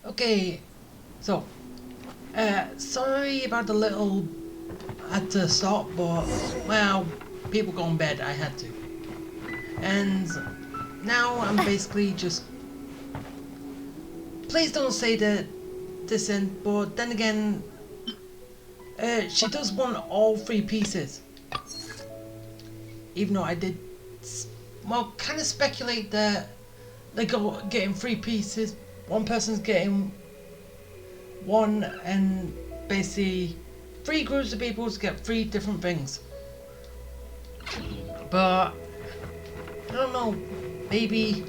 Okay, so, sorry about the little, I had to stop, but, well, people go in bed, I had to. And now I'm basically just, please don't say that this end, but then again, she does want all 3 pieces. Even though I did, well, kind of speculate that they go getting 3 pieces, one person's getting 1, and basically 3 groups of people to get 3 different things. But I don't know, maybe,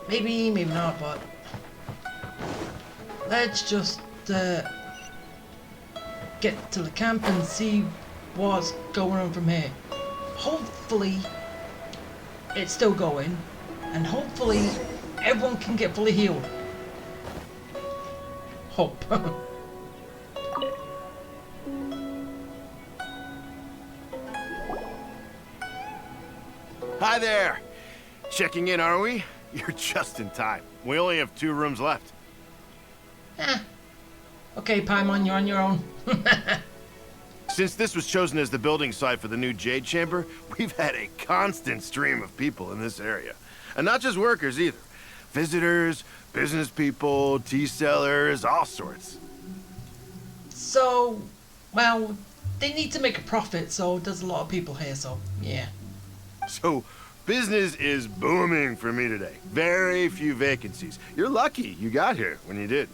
maybe not, but let's just get to the camp and see what's going on from here. Hopefully it's still going, and hopefully everyone can get fully healed. Hope. Hi there! Checking in, are we? You're just in time. We only have 2 rooms left. Okay, Paimon, you're on your own. Since this was chosen as the building site for the new Jade Chamber, we've had a constant stream of people in this area. And not just workers either. Visitors, business people, tea sellers, all sorts. So, well, they need to make a profit, so there's a lot of people here, so, yeah. So, business is booming for me today. Very few vacancies. You're lucky you got here when you did.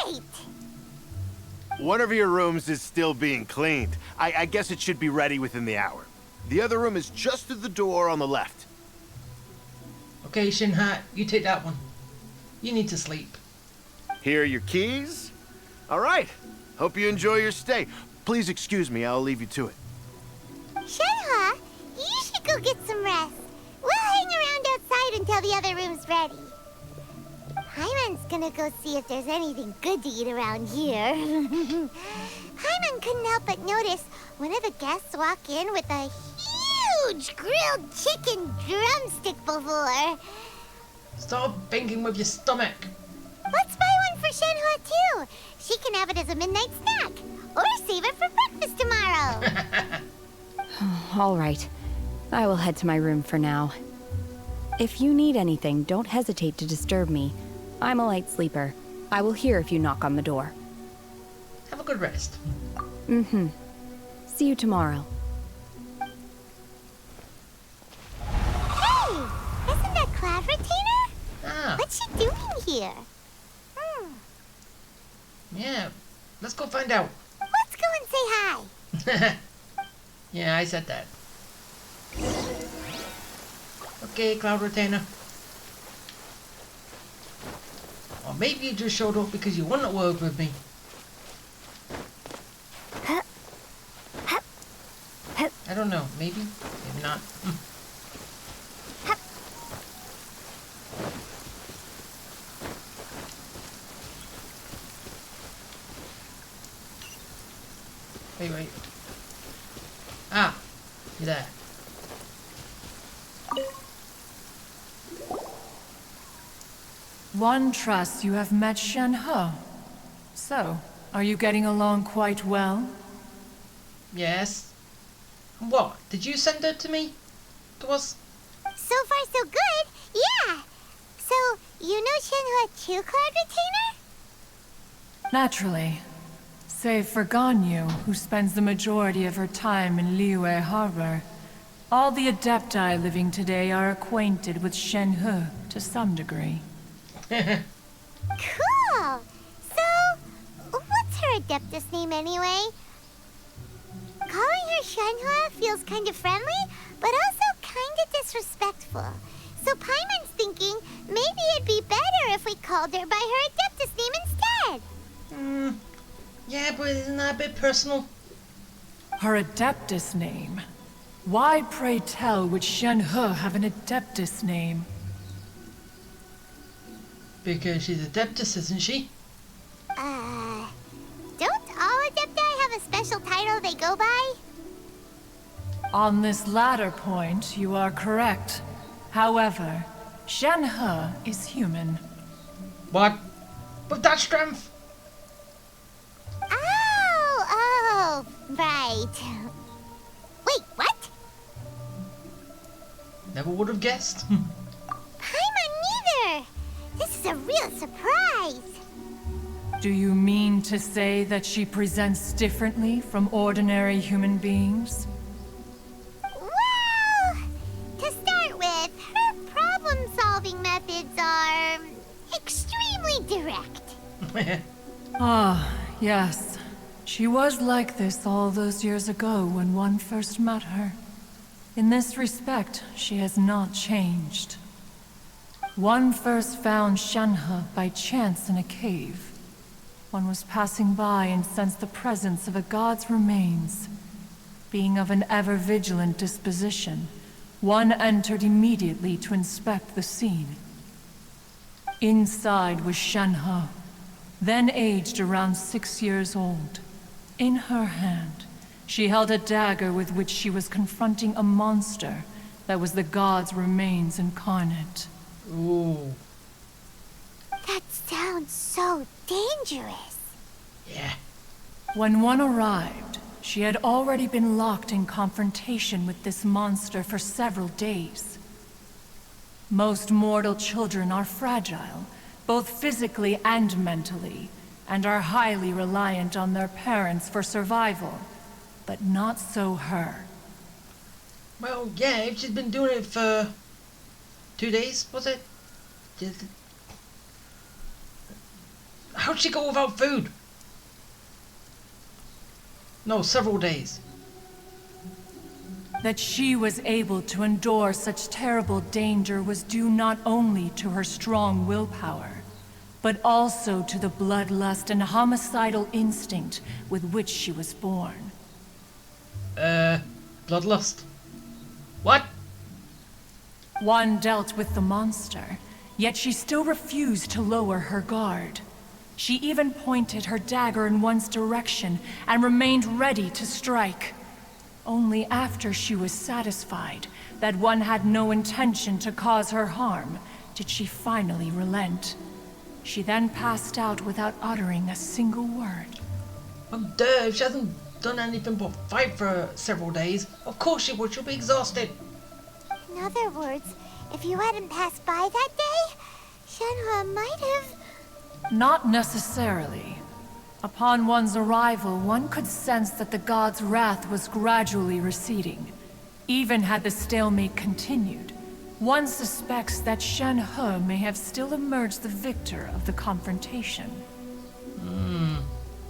Great! One of your rooms is still being cleaned. I guess it should be ready within the hour. The other room is just at the door on the left. Okay, Shinhat, you take that one. You need to sleep. Here are your keys. All right. Hope you enjoy your stay. Please excuse me, I'll leave you to it. Shenhua, you should go get some rest. We'll hang around outside until the other room's ready. Hyman's gonna go see if there's anything good to eat around here. Hyman couldn't help but notice one of the guests walk in with a huge grilled chicken drumstick before. Stop thinking with your stomach. Let's buy one for Shenhua too. She can have it as a midnight snack. Or save it for breakfast tomorrow. All right. I will head to my room for now. If you need anything, don't hesitate to disturb me. I'm a light sleeper. I will hear if you knock on the door. Have a good rest. Mm-hmm. See you tomorrow. Hey! Isn't that Cloud Retainer? Ah, What's she doing here? yeah. Let's go find out. Let's go and say hi. Yeah, I said that. Okay, Cloud Retainer. Or maybe you just showed up because you want to work with me. I don't know. Maybe. Maybe not. Wait. Ah, you're there. One trusts you have met Shenhe. So, are you getting along quite well? Yes. What? Did you send her to me? To us? So far, so good. Yeah. So, you know Shenhua too, Cloud Retainer? Naturally. Save for Ganyu, who spends the majority of her time in Liyue Harbor. All the Adepti living today are acquainted with Shenhe to some degree. Cool. So, what's her Adeptus name anyway? Calling her Shenhua feels kind of friendly, but also kind of disrespectful. So Paimon's thinking maybe it'd be better if we called her by her Adeptus name instead. Yeah, but isn't that a bit personal? Her Adeptus name? Why, pray tell, would Shenhe have an Adeptus name? Because she's Adeptus, isn't she? Don't all Adepti have a special title they go by? On this latter point, you are correct. However, Shen-He is human. What? With that strength? Oh, right. Wait, what? Never would have guessed. Paimon neither. This is a real surprise. Do you mean to say that she presents differently from ordinary human beings? Well, to start with, her problem-solving methods are extremely direct. Ah, yes. She was like this all those years ago when one first met her. In this respect, she has not changed. One first found Shen-He by chance in a cave. One was passing by and sensed the presence of a god's remains. Being of an ever-vigilant disposition, one entered immediately to inspect the scene. Inside was Shen-He, then aged around 6 years old. In her hand, she held a dagger with which she was confronting a monster that was the god's remains incarnate. Ooh. That sounds so dangerous. Yeah. When one arrived, she had already been locked in confrontation with this monster for several days. Most mortal children are fragile, both physically and mentally, and are highly reliant on their parents for survival. But not so her. Well, yeah, if she's been doing it for 2 days, was it? How'd she go without food? No, several days. That she was able to endure such terrible danger was due not only to her strong willpower, but also to the bloodlust and homicidal instinct with which she was born. Bloodlust? What? One dealt with the monster, yet she still refused to lower her guard. She even pointed her dagger in one's direction and remained ready to strike. Only after she was satisfied that one had no intention to cause her harm did she finally relent. She then passed out without uttering a single word. Well, duh, if she hasn't done anything but fight for several days, of course she would. She'll be exhausted. In other words, if you hadn't passed by that day, Shen-He might have... Not necessarily. Upon one's arrival, one could sense that the god's wrath was gradually receding. Even had the stalemate continued, one suspects that Shen-He may have still emerged the victor of the confrontation.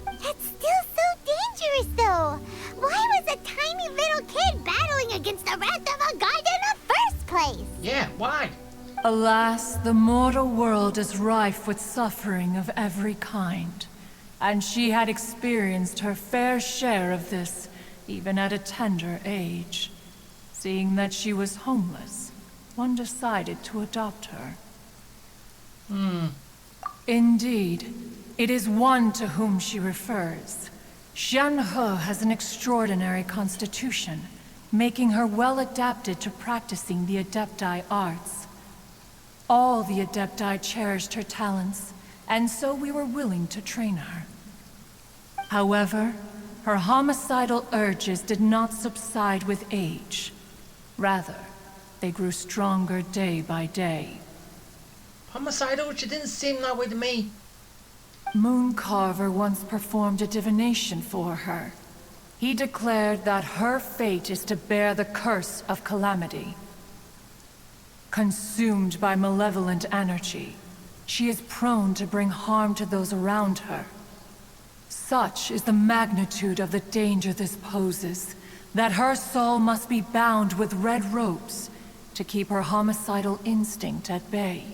That's still so dangerous, though. Why was a tiny little kid battling against the wrath of a god in the first place? Yeah, why? Alas, the mortal world is rife with suffering of every kind. And she had experienced her fair share of this, even at a tender age. Seeing that she was homeless, one decided to adopt her. Indeed, it is one to whom she refers. Shen-He has an extraordinary constitution, making her well adapted to practicing the Adepti arts. All the Adepti cherished her talents, and so we were willing to train her. However, her homicidal urges did not subside with age. Rather, they grew stronger day by day. Homicidal? She didn't seem that way to me. Mooncarver once performed a divination for her. He declared that her fate is to bear the curse of calamity. Consumed by malevolent energy, she is prone to bring harm to those around her. Such is the magnitude of the danger this poses, that her soul must be bound with red ropes to keep her homicidal instinct at bay.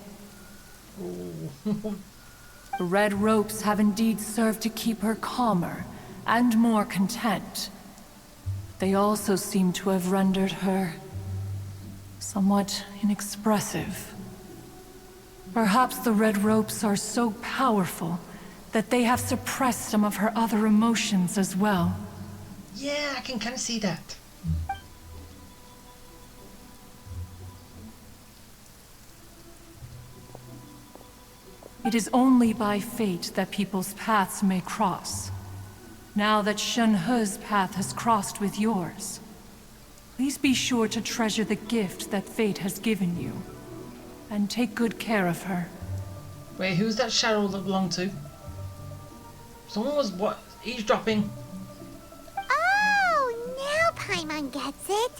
The red ropes have indeed served to keep her calmer and more content. They also seem to have rendered her somewhat inexpressive. Perhaps the red ropes are so powerful that they have suppressed some of her other emotions as well. Yeah, I can kind of see that. It is only by fate that people's paths may cross. Now that Shen-He's path has crossed with yours, please be sure to treasure the gift that fate has given you, and take good care of her. Wait, who's that shadow that belonged to? Someone was eavesdropping. Oh, now Paimon gets it.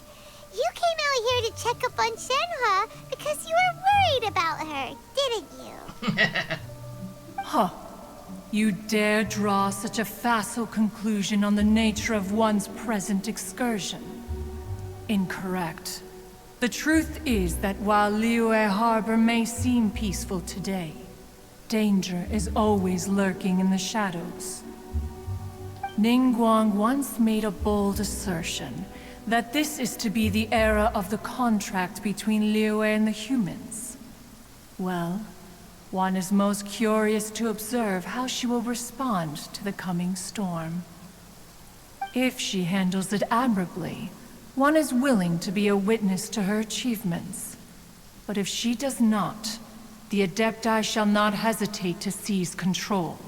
You came out here to check up on Shenhe because you were worried about her, didn't you? Huh. You dare draw such a facile conclusion on the nature of one's present excursion? Incorrect. The truth is that while Liyue Harbor may seem peaceful today, danger is always lurking in the shadows. Ningguang once made a bold assertion that this is to be the era of the contract between Liyue and the humans. Well, one is most curious to observe how she will respond to the coming storm. If she handles it admirably, one is willing to be a witness to her achievements. But if she does not, the Adepti shall not hesitate to seize control.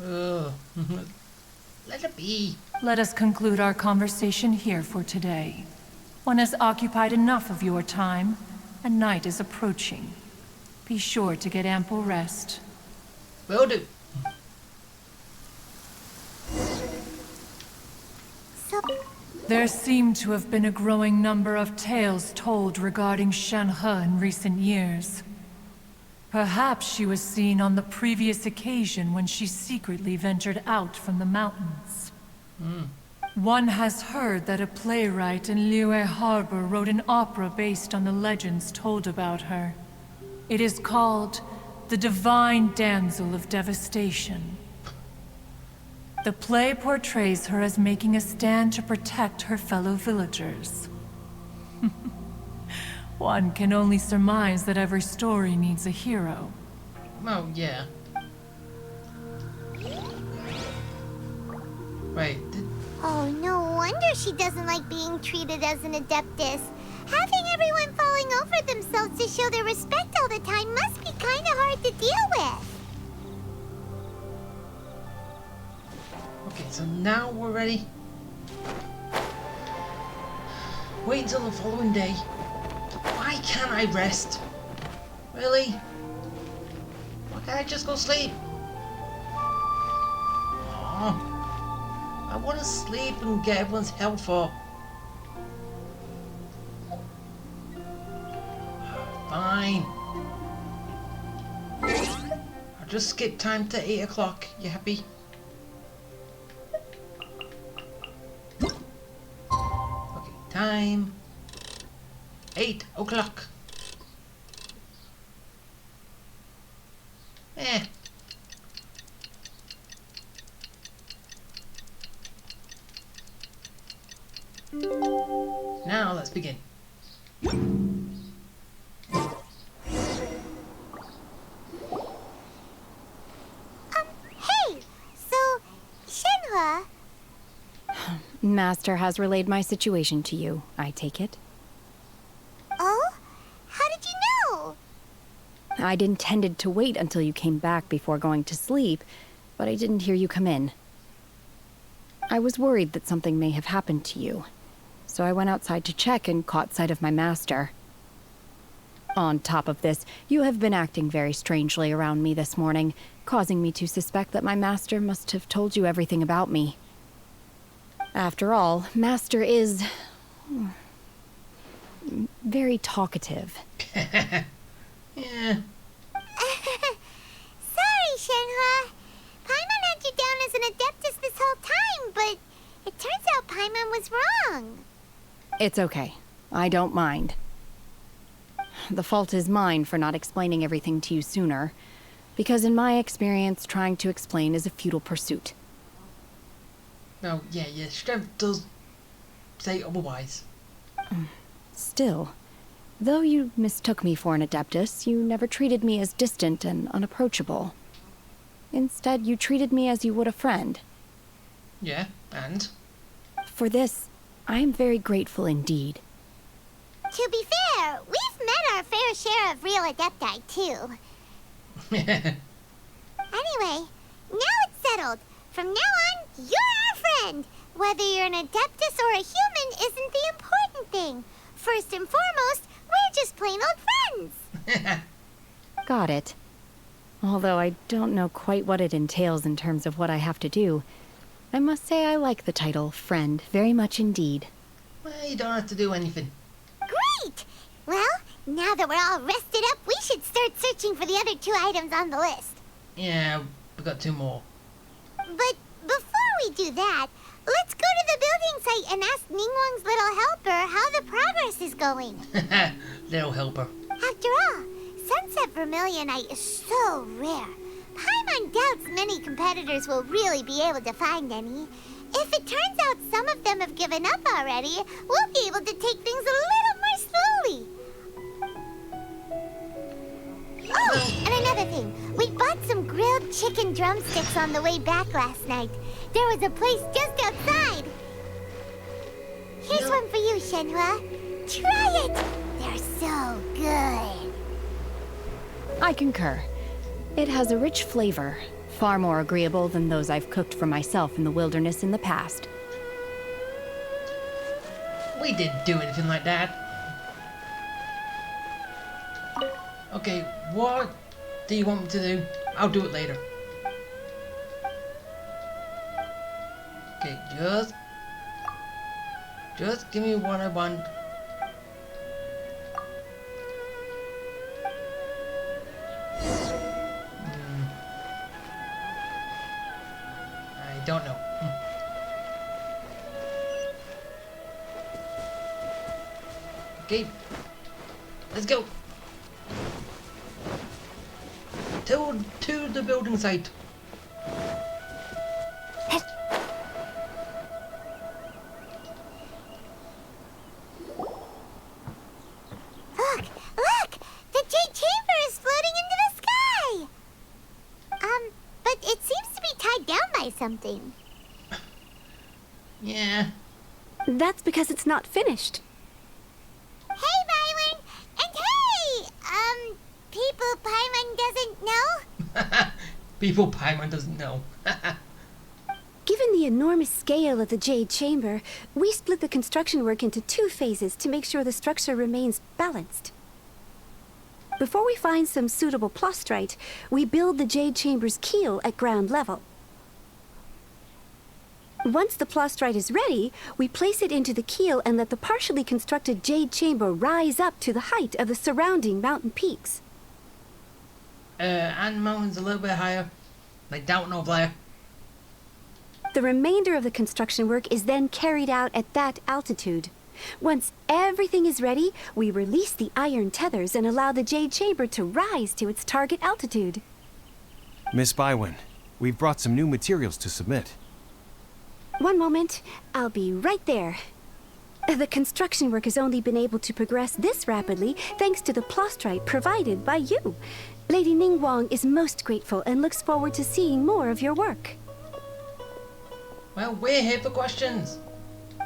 Ugh. Let it be. Let us conclude our conversation here for today. One has occupied enough of your time, and night is approaching. Be sure to get ample rest. Will do. So, There seem to have been a growing number of tales told regarding Shenhe in recent years. Perhaps she was seen on the previous occasion when she secretly ventured out from the mountains. One has heard that a playwright in Liyue Harbor wrote an opera based on the legends told about her. It is called The Divine Damsel of Devastation. The play portrays her as making a stand to protect her fellow villagers. One can only surmise that every story needs a hero. Oh, yeah. Wait, oh, no wonder she doesn't like being treated as an Adeptus. Having everyone falling over themselves to show their respect all the time must be kind of hard to deal with. okay, so now we're ready. Wait until the following day. Why can't I rest? Really? Why can't I just go sleep? Aw, I want to sleep and get everyone's help up. Fine. I'll just skip time to 8 o'clock. You happy? Okay, time. 8 o'clock. Now let's begin. Hey, so, Shenhe, Master has relayed my situation to you, I take it. oh? How did you know? I'd intended to wait until you came back before going to sleep, but I didn't hear you come in. I was worried that something may have happened to you, so I went outside to check and caught sight of my master. On top of this, you have been acting very strangely around me this morning, causing me to suspect that my master must have told you everything about me. After all, Master is very talkative. Yeah. Sorry, Shenhe. Paimon had you down as an Adeptus this whole time, but it turns out Paimon was wrong. It's okay. I don't mind. The fault is mine for not explaining everything to you sooner, because in my experience, trying to explain is a futile pursuit. No, yeah, your strength does say otherwise. Still, though you mistook me for an Adeptus, you never treated me as distant and unapproachable. Instead, you treated me as you would a friend. Yeah, and? For this, I am very grateful indeed. To be fair, we've met our fair share of real Adepti, too. Anyway, now it's settled. From now on, you're our friend. Whether you're an Adeptus or a human isn't the important thing. First and foremost, we're just plain old friends. Got it. Although I don't know quite what it entails in terms of what I have to do, I must say I like the title Friend very much indeed. Well, you don't have to do anything. Great! Well, now that we're all rested up, we should start searching for the other 2 items on the list. Yeah, we got 2 more. But before we do that, let's go to the building site and ask Ningguang's little helper how the progress is going. Little helper. After all, Sunset Vermilionite is so rare. Paimon doubts many competitors will really be able to find any. If it turns out some of them have given up already, we'll be able to take things a little more slowly. Oh, and another thing. We bought some grilled chicken drumsticks on the way back last night. There was a place just outside. Here's one for you, Shenhua. Try it! They're so good. I concur. It has a rich flavor, far more agreeable than those I've cooked for myself in the wilderness in the past. We didn't do anything like that. Okay, what do you want me to do? I'll do it later. Okay, just give me what I want. I don't know. Okay, let's go. To the building site. Look! The Jade Chamber is floating into the sky! But it seems to be tied down by something. Yeah. That's because it's not finished. Hey, Byron! And hey! People Paimon doesn't know? People Paimon doesn't know. Given the enormous scale of the Jade Chamber, we split the construction work into 2 phases to make sure the structure remains balanced. Before we find some suitable plastrite, we build the Jade Chamber's keel at ground level. Once the plastrite is ready, we place it into the keel and let the partially constructed Jade Chamber rise up to the height of the surrounding mountain peaks. And mountain's a little bit higher. Like Downton over there. The remainder of the construction work is then carried out at that altitude. Once everything is ready, we release the iron tethers and allow the Jade Chamber to rise to its target altitude. Miss Bywin, we've brought some new materials to submit. One moment, I'll be right there. The construction work has only been able to progress this rapidly thanks to the plastrite provided by you. Lady Ningguang is most grateful and looks forward to seeing more of your work. Well, we're here for questions.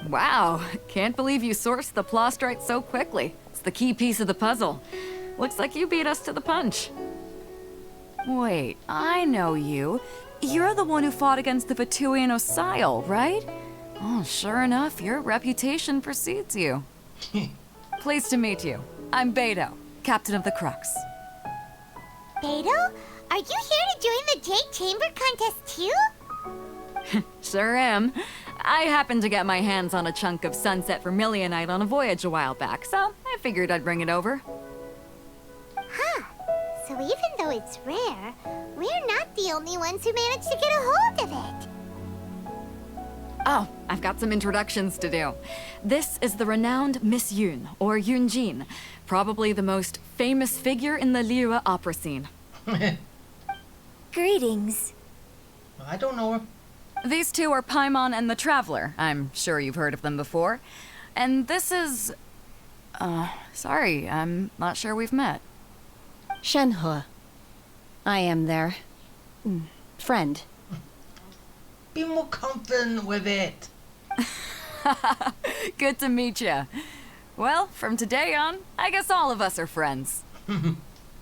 Wow, can't believe you sourced the plastrite so quickly. It's the key piece of the puzzle. Looks like you beat us to the punch. Wait, I know you. You're the one who fought against the Vatuian Osile, right? Oh, sure enough, your reputation precedes you. Pleased to meet you. I'm Beto, captain of the Crux. Beto? Are you here to join the Jade Chamber contest too? Sure am. I happened to get my hands on a chunk of Sunset Vermilionite on a voyage a while back, so I figured I'd bring it over. Huh. So even though it's rare, we're not the only ones who managed to get a hold of it. Oh, I've got some introductions to do. This is the renowned Miss Yun, or Yunjin, probably the most famous figure in the Liyue opera scene. Greetings. I don't know her. These two are Paimon and the Traveler. I'm sure you've heard of them before. And this is... sorry, I'm not sure we've met. Shenhua. I am their... friend. Be more confident with it. Good to meet you. Well, from today on, I guess all of us are friends.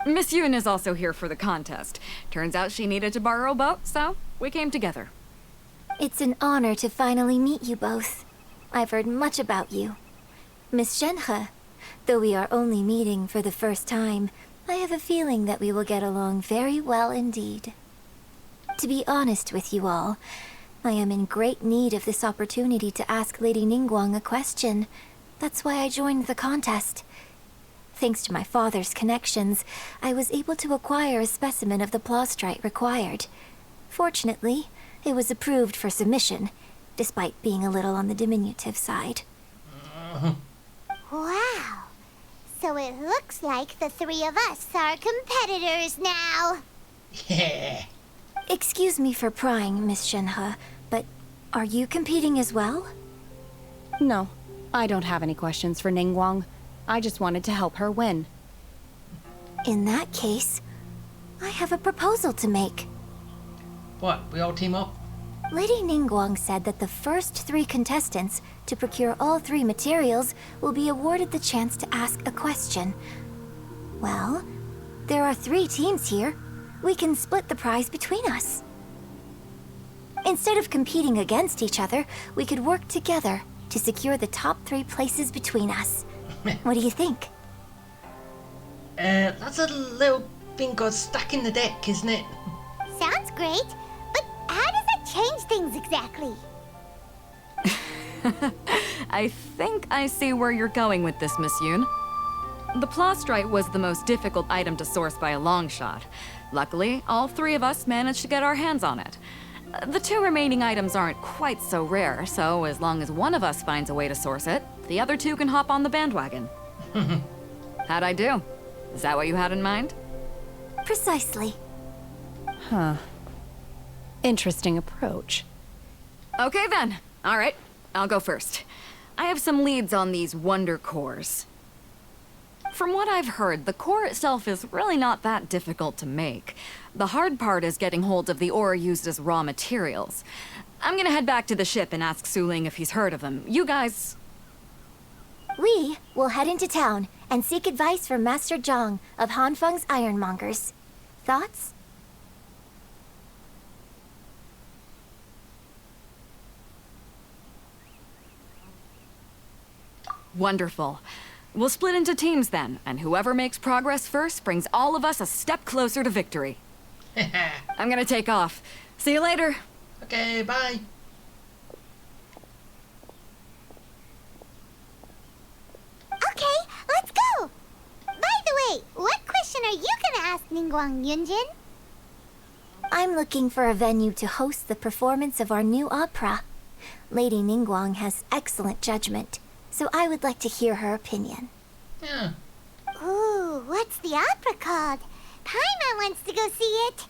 Miss Yun is also here for the contest. Turns out she needed to borrow a boat, so we came together. It's an honor to finally meet you both. I've heard much about you. Miss Shenhe, though we are only meeting for the first time, I have a feeling that we will get along very well indeed. To be honest with you all, I am in great need of this opportunity to ask Lady Ningguang a question. That's why I joined the contest. Thanks to my father's connections, I was able to acquire a specimen of the plastrite required. Fortunately, it was approved for submission, despite being a little on the diminutive side. Wow. So it looks like the three of us are competitors now. Yeah. Excuse me for prying, Miss Shenhe, but are you competing as well? No, I don't have any questions for Ningguang. I just wanted to help her win. In that case, I have a proposal to make. What, we all team up? Lady Ningguang said that the first 3 contestants to procure all 3 materials will be awarded the chance to ask a question. Well, there are 3 teams here. We can split the prize between us. Instead of competing against each other, we could work together to secure the top 3 places between us. What do you think? That's a little thing called stacking the deck, isn't it? Sounds great, but how does that change things exactly? I think I see where you're going with this, Miss Yun. The plastrite was the most difficult item to source by a long shot. Luckily, all 3 of us managed to get our hands on it. The 2 remaining items aren't quite so rare, so as long as one of us finds a way to source it, the other 2 can hop on the bandwagon. How'd I do? Is that what you had in mind? Precisely. Huh. Interesting approach. Okay then. All right, I'll go first. I have some leads on these wonder cores. From what I've heard, the core itself is really not that difficult to make. The hard part is getting hold of the ore used as raw materials. I'm gonna head back to the ship and ask Su Ling if he's heard of them. You guys... We will head into town and seek advice from Master Zhang of Hanfeng's Ironmongers. Thoughts? Wonderful. We'll split into teams then, and whoever makes progress first brings all of us a step closer to victory. I'm gonna take off. See you later. Okay, bye. Okay, let's go! By the way, what question are you gonna ask Ningguang Yunjin? I'm looking for a venue to host the performance of our new opera. Lady Ningguang has excellent judgment, so I would like to hear her opinion. Yeah. Ooh, what's the opera called? Paimon wants to go see it.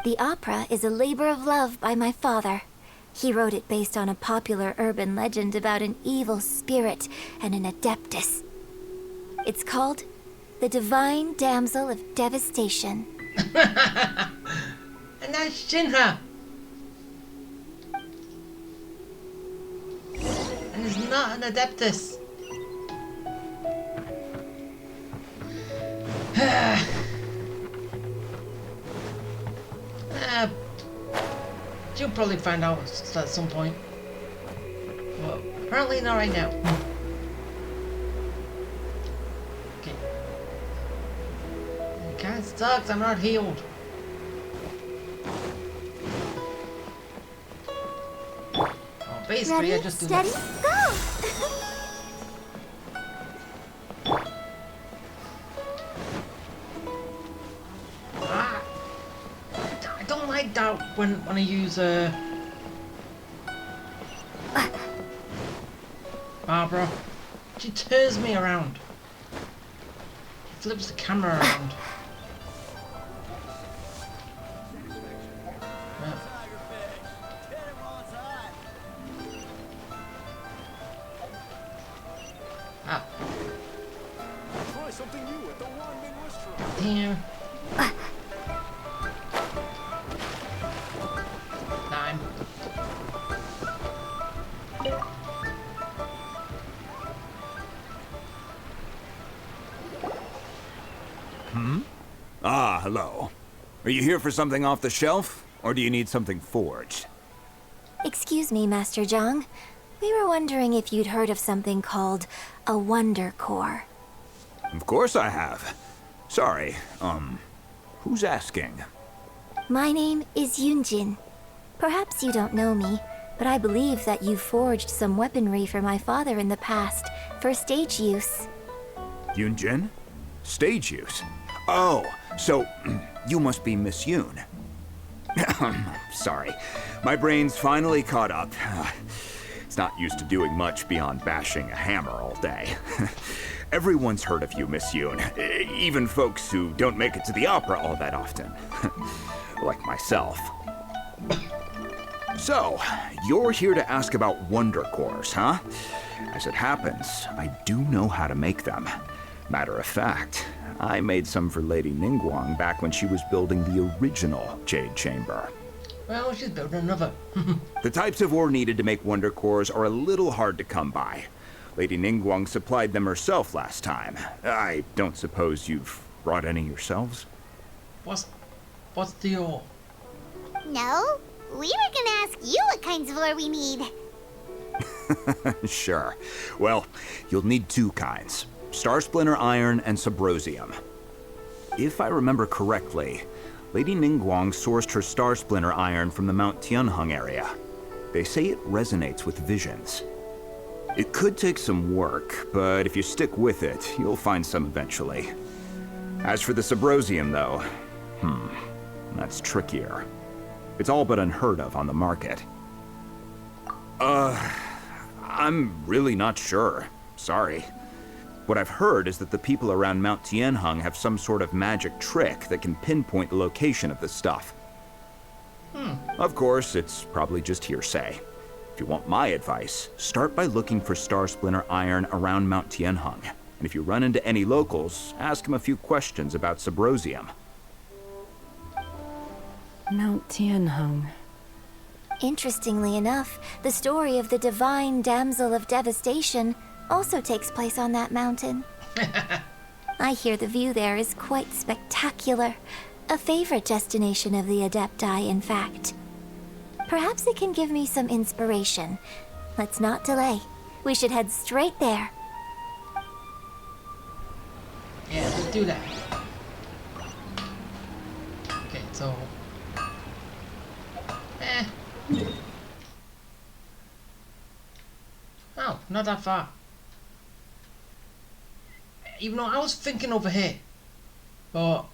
The opera is a labor of love by my father. He wrote it based on a popular urban legend about an evil spirit and an adeptus. It's called The Divine Damsel of Devastation. And that's Shinra. And it's not an adeptus. You'll probably find out at some point. Well, apparently not right now. Okay. It kinda sucks, I'm not healed. Oh, basically Ready, I just do steady, this. go! I don't like that when I use Barbara. She turns me around. She flips the camera around. Yeah. Ah. Try something new at the Wanmin restaurant. Damn. 9. Ah, hello. Are you here for something off the shelf, or do you need something forged? Excuse me, Master Zhang. We were wondering if you'd heard of something called a Wonder Core. Of course I have. Sorry, who's asking? My name is Yunjin. Perhaps you don't know me, but I believe that you forged some weaponry for my father in the past, for stage use. Yunjin? Stage use? Oh, so you must be Miss Yoon. Sorry, my brain's finally caught up. It's not used to doing much beyond bashing a hammer all day. Everyone's heard of you, Miss Yoon, even folks who don't make it to the opera all that often. Like myself. So, you're here to ask about Wonder Cores, huh? As it happens, I do know how to make them. Matter of fact, I made some for Lady Ningguang back when she was building the original Jade Chamber. Well, she's building another. The types of ore needed to make Wonder Cores are a little hard to come by. Lady Ningguang supplied them herself last time. I don't suppose you've brought any yourselves? What's the ore? No, we were gonna ask you what kinds of ore we need. Sure. Well, you'll need two kinds. Star Splinter Iron and Subrosium. If I remember correctly, Lady Ningguang sourced her Star Splinter Iron from the Mount Tianheng area. They say it resonates with visions. It could take some work, but if you stick with it, you'll find some eventually. As for the Subrosium, though, that's trickier. It's all but unheard of on the market. I'm really not sure. Sorry. What I've heard is that the people around Mount Tianheng have some sort of magic trick that can pinpoint the location of the stuff. Of course, it's probably just hearsay. If you want my advice, start by looking for Star Splinter Iron around Mount Tianheng. And if you run into any locals, ask them a few questions about Subrosium. Mount Tianheng. Interestingly enough, the story of the divine damsel of devastation also takes place on that mountain. I hear the view there is quite spectacular. A favorite destination of the Adepti, in fact. Perhaps it can give me some inspiration. Let's not delay. We should head straight there. Yeah, let's do that. Okay, so... Oh, not that far. Even though I was thinking over here. But,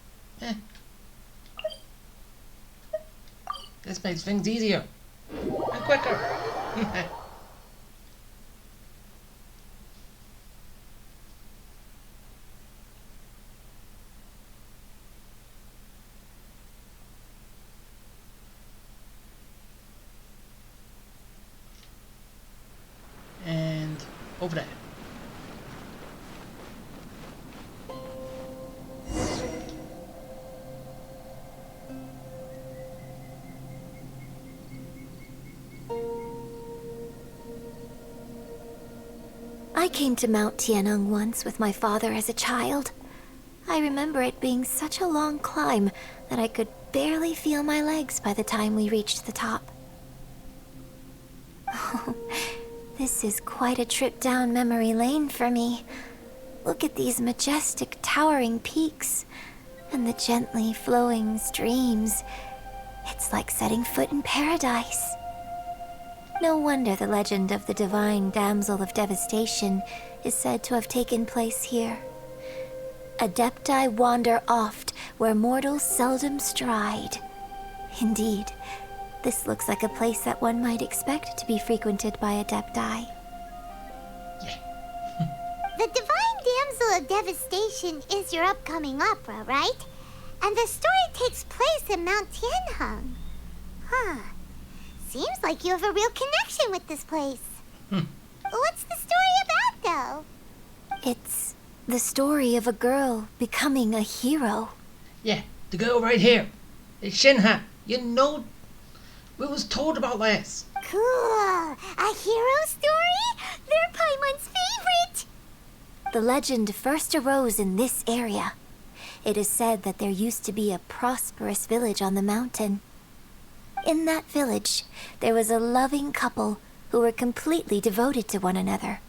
this makes things easier. And quicker. And over there. I came to Mount Tianheng once with my father as a child. I remember it being such a long climb that I could barely feel my legs by the time we reached the top. Oh, this is quite a trip down memory lane for me. Look at these majestic, towering peaks, and the gently flowing streams. It's like setting foot in paradise. No wonder the legend of the divine damsel of devastation is said to have taken place here. Adepti wander oft where mortals seldom stride. Indeed, this looks like a place that one might expect to be frequented by Adepti. The divine damsel of devastation is your upcoming opera, right? And the story takes place in Mount Tianheng. Huh. Seems like you have a real connection with this place. What's the story about, though? It's the story of a girl becoming a hero. Yeah, the girl right here. It's Shinha. You know, we was told about this. Cool. A hero story? They're Paimon's favorite. The legend first arose in this area. it is said that there used to be a prosperous village on the mountain. In that village, there was a loving couple who were completely devoted to one another.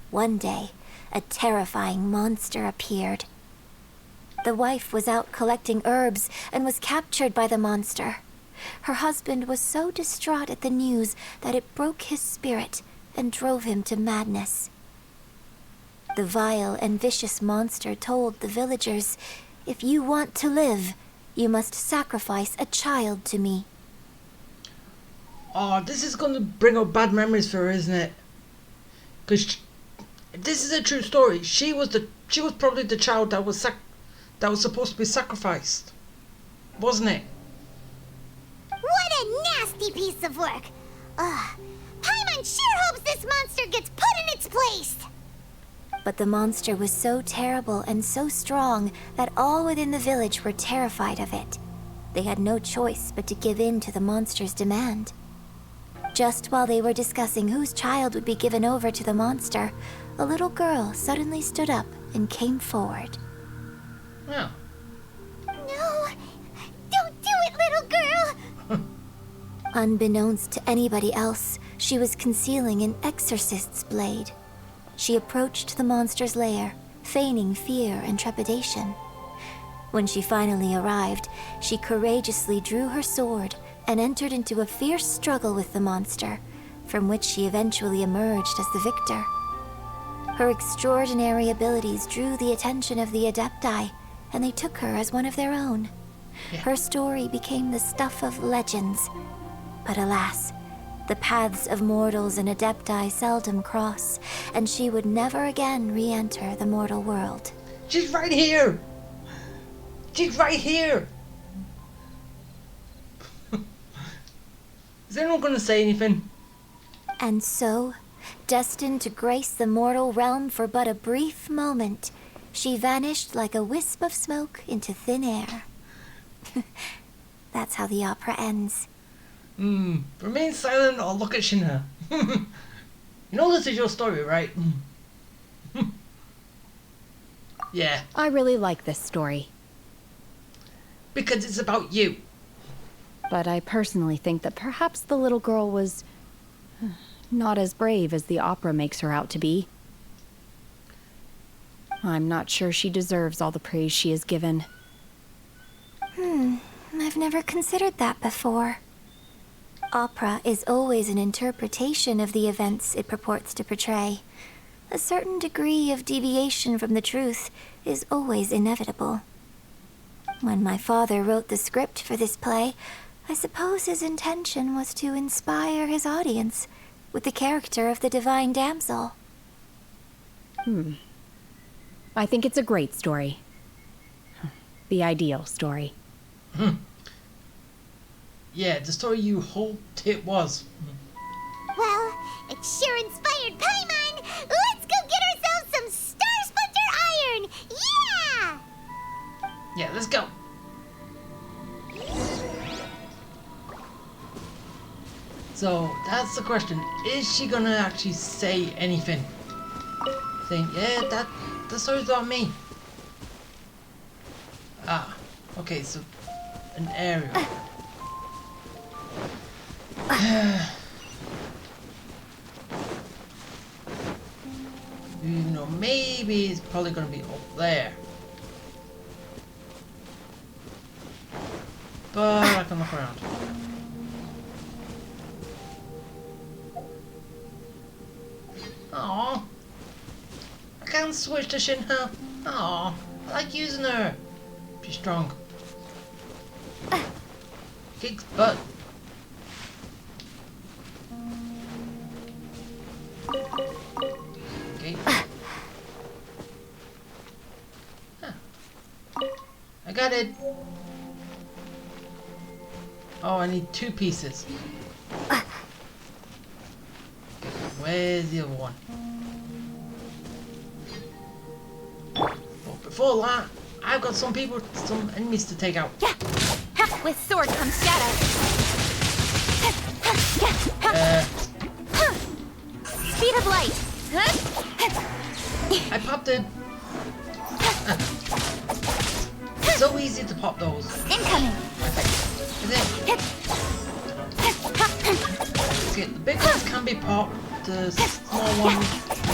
One day, a terrifying monster appeared. The wife was out collecting herbs and was captured by the monster. Her husband was so distraught at the news that it broke his spirit and drove him to madness. The vile and vicious monster told the villagers, "If you want to live, you must sacrifice a child to me." Oh, this is going to bring up bad memories for her, isn't it? Because this is a true story. She was probably the child that was supposed to be sacrificed, wasn't it? What a nasty piece of work! Ugh. Paimon sure hopes this monster gets put in its place! But the monster was so terrible and so strong that all within the village were terrified of it. They had no choice but to give in to the monster's demand. Just while they were discussing whose child would be given over to the monster, a little girl suddenly stood up and came forward. Yeah. No! Don't do it, little girl! Unbeknownst to anybody else, she was concealing an exorcist's blade. She approached the monster's lair, feigning fear and trepidation. When she finally arrived, she courageously drew her sword and entered into a fierce struggle with the monster, from which she eventually emerged as the victor. Her extraordinary abilities drew the attention of the Adepti, and they took her as one of their own. Her story became the stuff of legends. But alas, the paths of mortals and Adepti seldom cross, and she would never again re-enter the mortal world. She's right here! She's right here! Is anyone going to say anything? And so, destined to grace the mortal realm for but a brief moment, she vanished like a wisp of smoke into thin air. That's how the opera ends. Remain silent or look at Shinra. You know this is your story, right? Yeah. I really like this story. Because it's about you. But I personally think that perhaps the little girl was not as brave as the opera makes her out to be. I'm not sure she deserves all the praise she is given. I've never considered that before. Opera is always an interpretation of the events it purports to portray. A certain degree of deviation from the truth is always inevitable. When my father wrote the script for this play, I suppose his intention was to inspire his audience with the character of the divine damsel. I think it's a great story. The ideal story. Yeah, the story you hoped it was. Well, it sure inspired Paimon! Let's go get ourselves some Star Splinter Iron! Yeah! Yeah, let's go. So, that's the question. Is she gonna actually say anything? Saying, yeah, the story's about me. Ah, okay, so an area. You know, maybe it's probably gonna be up there. But I can look around. Aww. I can't switch to Shinra. Aww. I like using her. She's strong. Kicks butt. Okay. Huh. I got it. Oh, I need 2 pieces. Okay, where's the other one? But before that, I've got some enemies to take out. Yeah. With sword comes shadow. Speed of light. I popped it. so easy to pop those. Incoming. Is it? See, the big ones can be popped, the small ones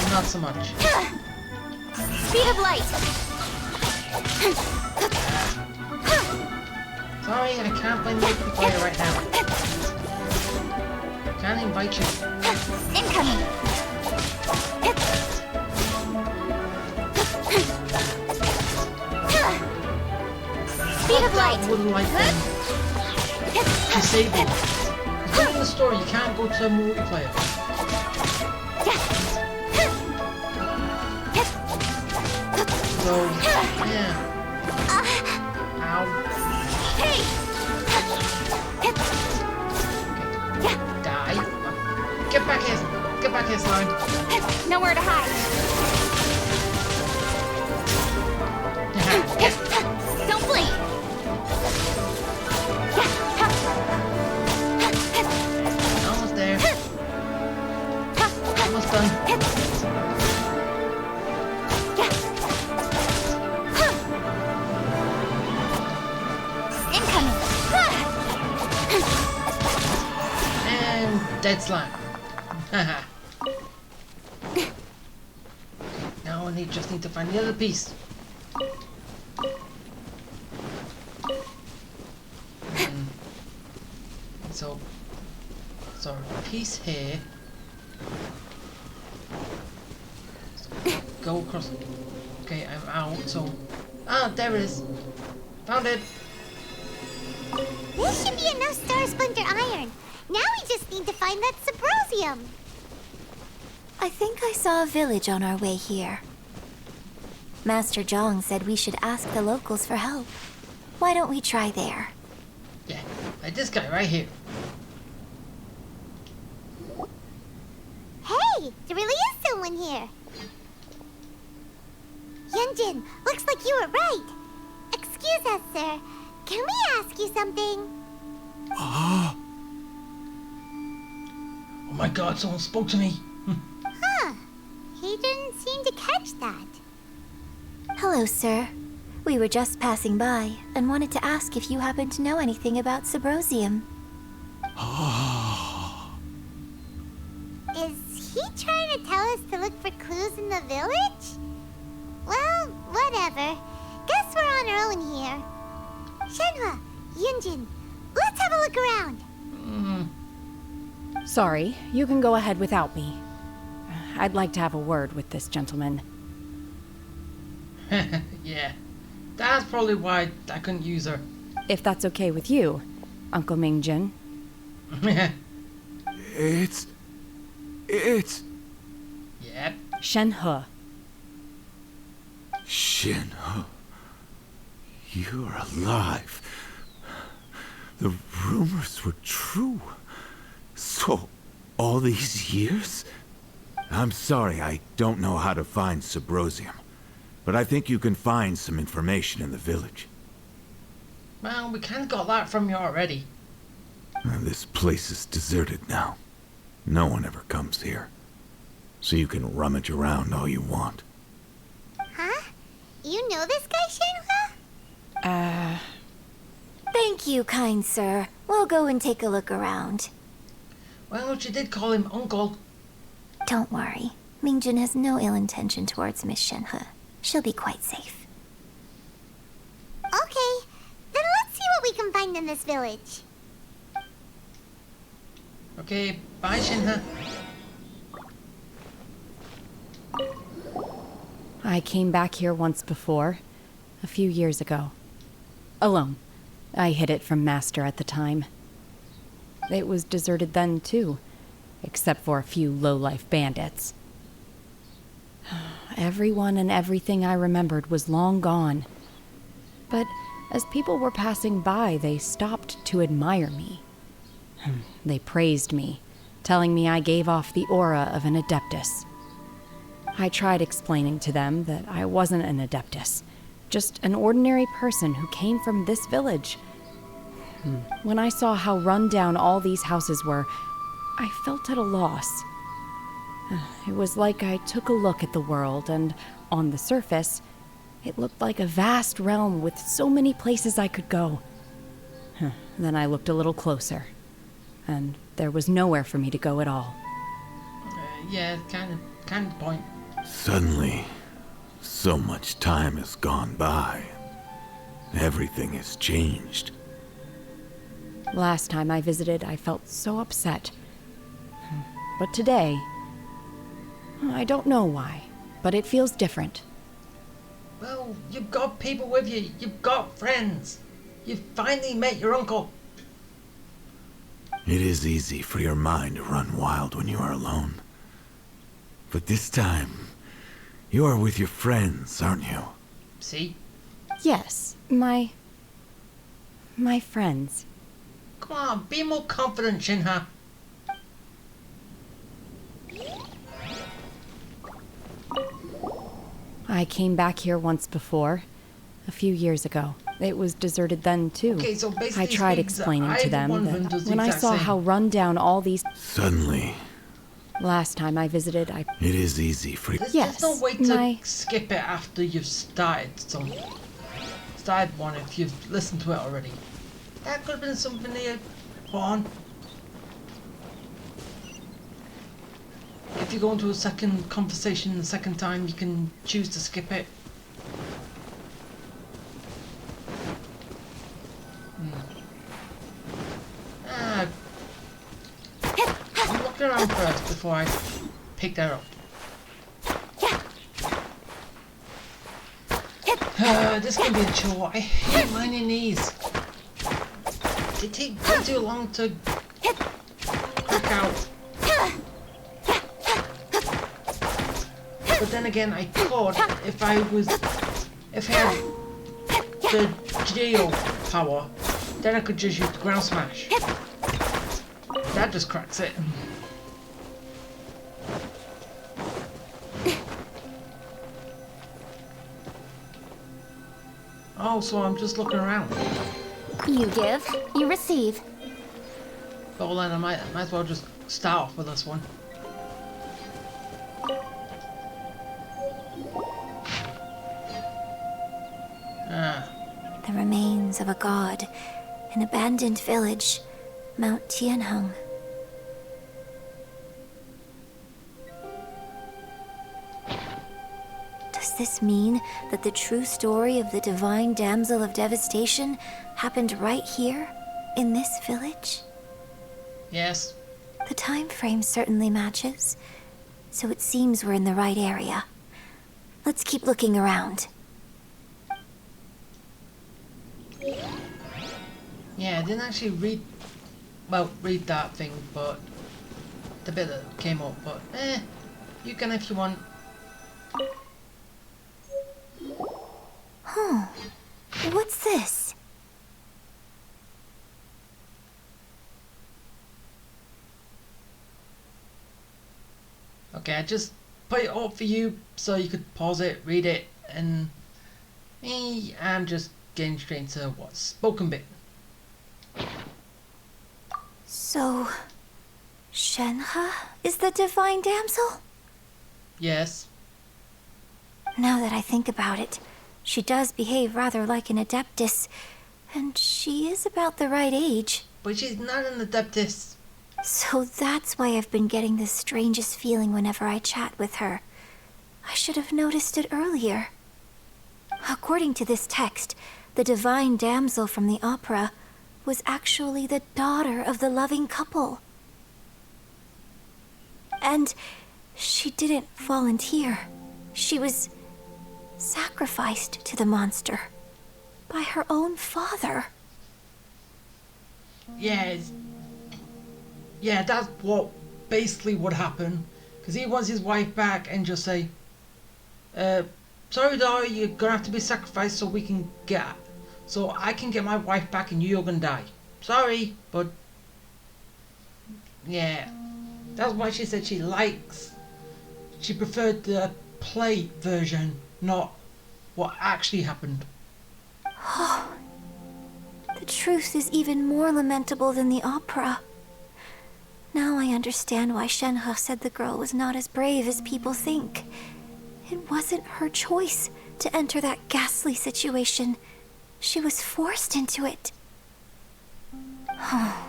not so much. Speed of light. Sorry, I can't play multiplayer right now. Can't invite you. Incoming. Speed of light. I would like them disabled. Because in the store you can't go to multiplayer. So, yeah. Ow. Hey! Die. Get back here. Get back here, slime. Nowhere to hide. Don't blink. Almost there. Almost done. Incoming. And dead slime. Haha. Now I just need to find the other piece. So piece here. So go across. Okay, I'm out. So there it is. Found it. This should be enough Star Splinter iron. Now we just need to find that Subrosium. I think I saw a village on our way here. Master Zhong said we should ask the locals for help. Why don't we try there? Yeah, like this guy right here. Hey, there really is someone here. Yunjin, looks like you were right. Excuse us, sir. Can we ask you something? Oh my god, someone spoke to me. Huh. He didn't seem to catch that. Hello, sir. We were just passing by and wanted to ask if you happen to know anything about Subrosium. Is he trying to tell us to look for clues in the village? Well, whatever. Guess we're on our own here. Shenhua, Yunjin, let's have a look around. Sorry, you can go ahead without me. I'd like to have a word with this gentleman. Yeah, that's probably why I couldn't use her. If that's okay with you, Uncle Mingjin. It's... Yep. Shenhe. Shenhe. You're alive. The rumors were true. So, all these years? I'm sorry, I don't know how to find Subrosium. But I think you can find some information in the village. Well, we kind of got that from you already. And this place is deserted now. No one ever comes here. So you can rummage around all you want. Huh? You know this guy, Shenhua? Thank you, kind sir. We'll go and take a look around. Well, she did call him Uncle. Don't worry. Mingjin has no ill intention towards Miss Shenhe. She'll be quite safe. Okay, then let's see what we can find in this village. Okay, bye, Shenhe. I came back here once before, a few years ago. Alone. I hid it from Master at the time. It was deserted then, too, except for a few low-life bandits. Everyone and everything I remembered was long gone. But as people were passing by, they stopped to admire me. They praised me, telling me I gave off the aura of an Adeptus. I tried explaining to them that I wasn't an Adeptus, just an ordinary person who came from this village. When I saw how run down all these houses were, I felt at a loss. It was like I took a look at the world, and on the surface, It looked like a vast realm with so many places I could go. Then I looked a little closer, and there was nowhere for me to go at all. Yeah, kind of point. Suddenly, so much time has gone by. Everything has changed. Last time I visited, I felt so upset. But today, I don't know why, but it feels different. Well, you've got people with you. You've got friends. You've finally met your uncle. It is easy for your mind to run wild when you are alone. But this time, you are with your friends, aren't you? See? Yes, my friends. Come on, be more confident, Shinha. I came back here once before, a few years ago. It was deserted then, too. Okay, so basically I tried speaks, explaining to them I'm the one who that does the when I exact saw same. how run down all these... Suddenly, Last time I visited, I... it is easy for you. There's no way to my- skip it after you've started one if you've listened to it already. That could have been something to put on. If you go into a second conversation the second time, you can choose to skip it. I'm looking around first before I pick that up. This can be a chore. I hate minding these. They take way too long to work out. But then again, I could if I had the geo power, then I could just use the ground smash. That just cracks it. Oh, so I'm just looking around. You give, you receive. Well then I might as well just start off with this one. The remains of a god, an abandoned village, Mount Tianheng. Does this mean that the true story of the divine damsel of devastation happened right here, in this village? Yes. The time frame certainly matches, so it seems we're in the right area. Let's keep looking around. Yeah, I didn't actually read that thing, but the bit that came up, but you can if you want. What's this? Okay, I just put it up for you so you could pause it, read it, and me, I'm just getting straight into what's spoken bit. So, Shenhe is the divine damsel? Yes. Now that I think about it, she does behave rather like an adeptus, and she is about the right age. But she's not an adeptus. So that's why I've been getting the strangest feeling whenever I chat with her. I should have noticed it earlier. According to this text, the divine damsel from the opera was actually the daughter of the loving couple. And she didn't volunteer. She was sacrificed to the monster by her own father. Yeah, that's what basically would happen. Because he wants his wife back and just say, sorry daughter, you're gonna have to be sacrificed so I can get my wife back and you're gonna die. Sorry, but yeah. That's why she said she preferred the play version, not what actually happened. The truth is even more lamentable than the opera. Now I understand why Shenhe said the girl was not as brave as people think. It wasn't her choice, to enter that ghastly situation. She was forced into it. Oh,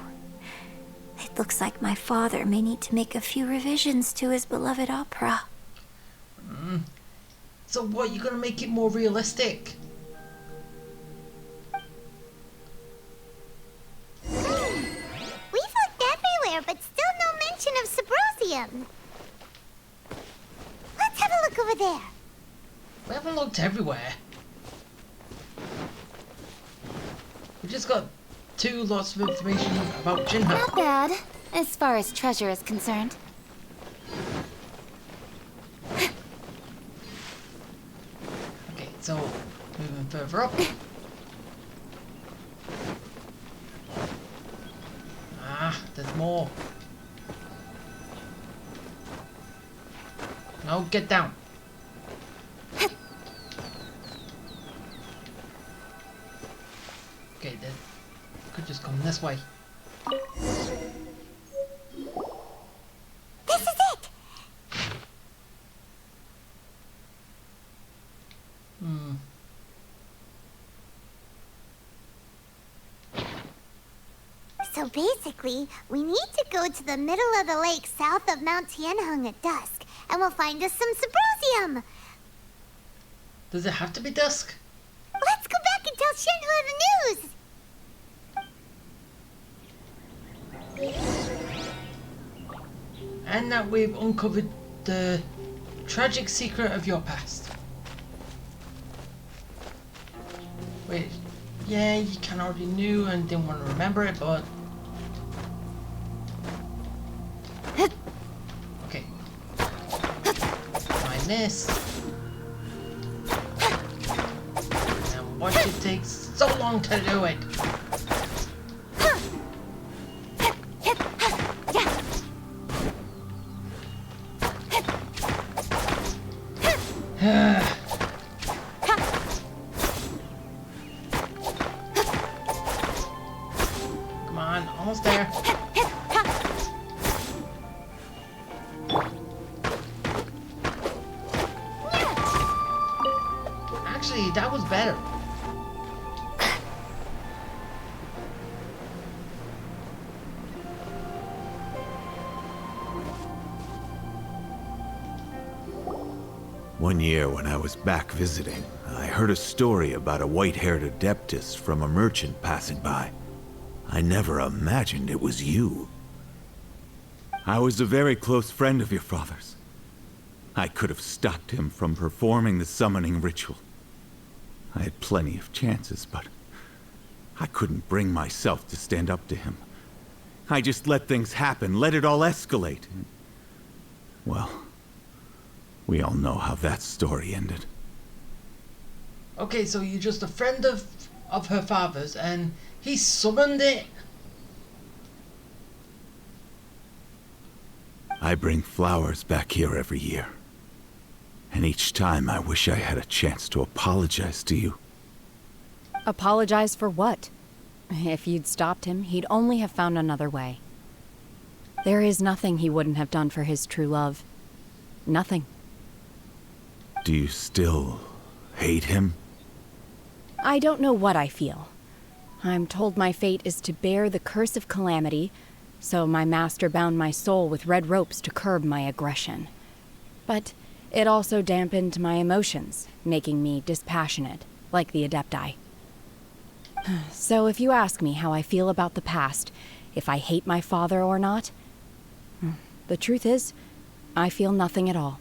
it looks like my father may need to make a few revisions to his beloved opera. So what, you're gonna make it more realistic? We've looked everywhere, but still no mention of Symbrozium. Let's have a look over there. We haven't looked everywhere. We just got lots of information about Jinha. Not bad, as far as treasure is concerned. Okay, so moving further up. Ah, there's more. No, get down. Okay, then could just come this way. This is it! So basically, we need to go to the middle of the lake south of Mount Tianheng at dusk, and we'll find us some Symbrozium. Does it have to be dusk? Let's go back and tell Shenhua the news! And that we've uncovered the tragic secret of your past. Wait, yeah, you kind of already knew and didn't want to remember it, but... Okay. Find this. And watch it take so long to do it. Come on, almost there. Actually, that was better. One year when I was back visiting, I heard a story about a white-haired adeptus from a merchant passing by. I never imagined it was you. I was a very close friend of your father's. I could have stopped him from performing the summoning ritual. I had plenty of chances, but I couldn't bring myself to stand up to him. I just let things happen, let it all escalate. Well, we all know how that story ended. Okay, so you're just a friend of her father's and he summoned it? I bring flowers back here every year. And each time I wish I had a chance to apologize to you. Apologize for what? If you'd stopped him, he'd only have found another way. There is nothing he wouldn't have done for his true love. Nothing. Do you still hate him? I don't know what I feel. I'm told my fate is to bear the curse of calamity, so my master bound my soul with red ropes to curb my aggression. But it also dampened my emotions, making me dispassionate, like the Adepti. So if you ask me how I feel about the past, if I hate my father or not, the truth is, I feel nothing at all.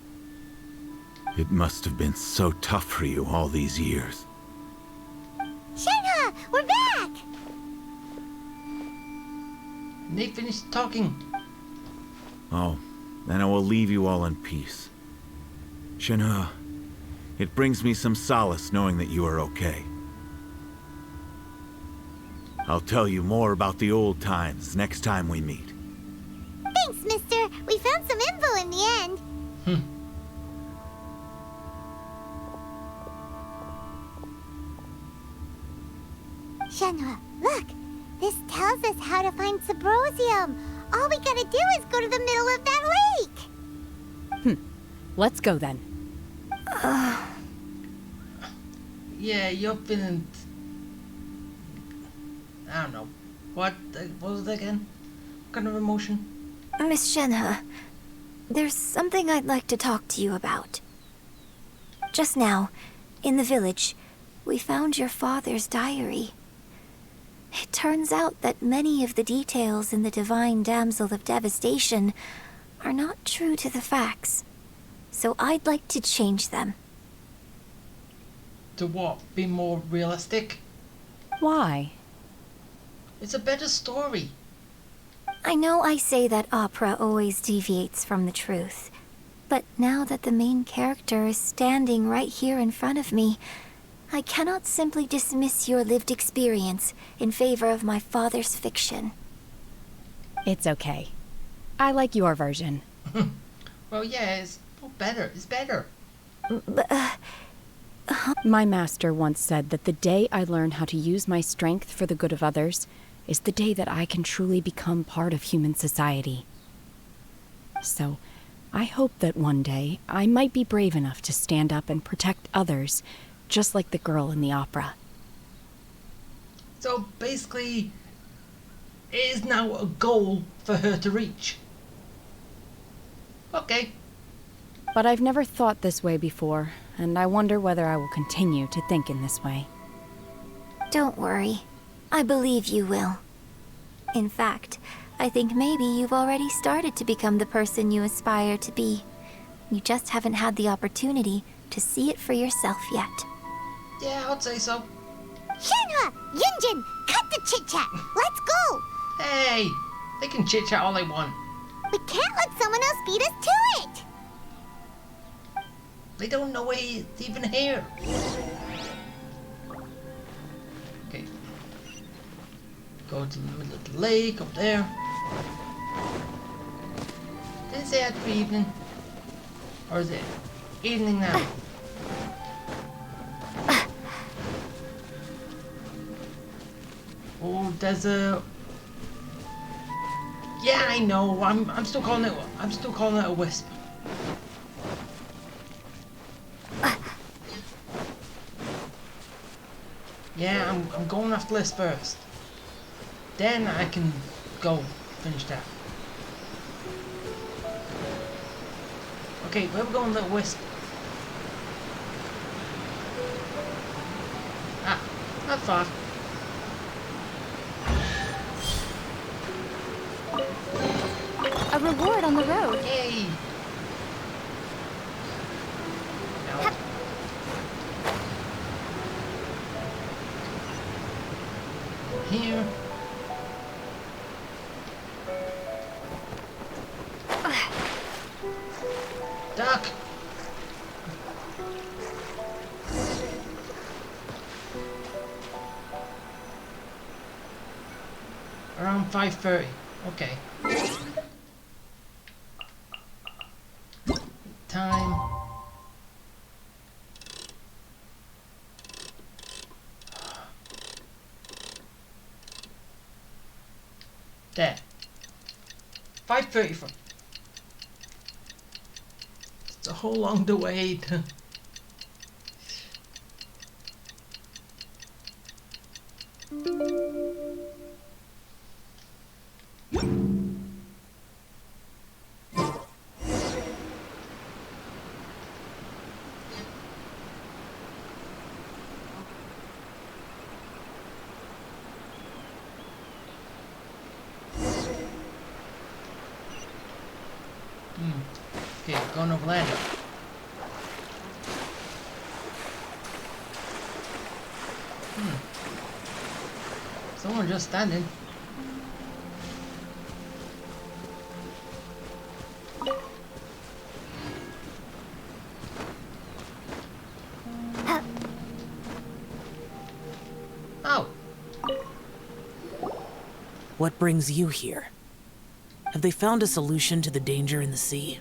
It must have been so tough for you all these years. Shenhua, we're back! And they finished talking. Oh, then I will leave you all in peace. Shenhua, it brings me some solace knowing that you are okay. I'll tell you more about the old times next time we meet. Thanks, mister. We found some info in the end. Shenhua, look! This tells us how to find Symbrozium. All we gotta do is go to the middle of that lake. Let's go then. Yeah, you're feeling... I don't know. What was it again? What kind of emotion? Miss Shenhe, there's something I'd like to talk to you about. Just now, in the village, we found your father's diary. It turns out that many of the details in the Divine Damsel of Devastation are not true to the facts. So I'd like to change them. To what? Be more realistic? Why? It's a better story. I know I say that opera always deviates from the truth, but now that the main character is standing right here in front of me, I cannot simply dismiss your lived experience in favor of my father's fiction. It's okay. I like your version. Well, yeah, it's better. It's better. But, My master once said that the day I learn how to use my strength for the good of others is the day that I can truly become part of human society. So, I hope that one day I might be brave enough to stand up and protect others, just like the girl in the opera. So basically, it is now a goal for her to reach. Okay. But I've never thought this way before, and I wonder whether I will continue to think in this way. don't worry. I believe you will. In fact, I think maybe you've already started to become the person you aspire to be. You just haven't had the opportunity to see it for yourself yet. Yeah, I'd say so. Shenhe! Yunjin! Cut the chit-chat! Let's go! Hey! They can chit-chat all they want. We can't let someone else beat us to it! They don't know it's even here. Okay. Go to the middle of the lake up there. Did it say it had to be evening? Or is it evening now? Oh, there's a... Yeah, I know. I'm still calling it a wisp. Yeah, I'm going after this first. Then I can go finish that. Okay, where we going, little wisp? Ah, not far. A reward on the road. Yay! Now, here. Duck! Around 5:30. Okay. Time. There. 5:30 from. It's a whole long the way to. Okay, going over land. Someone just standing. Oh. What brings you here? Have they found a solution to the danger in the sea?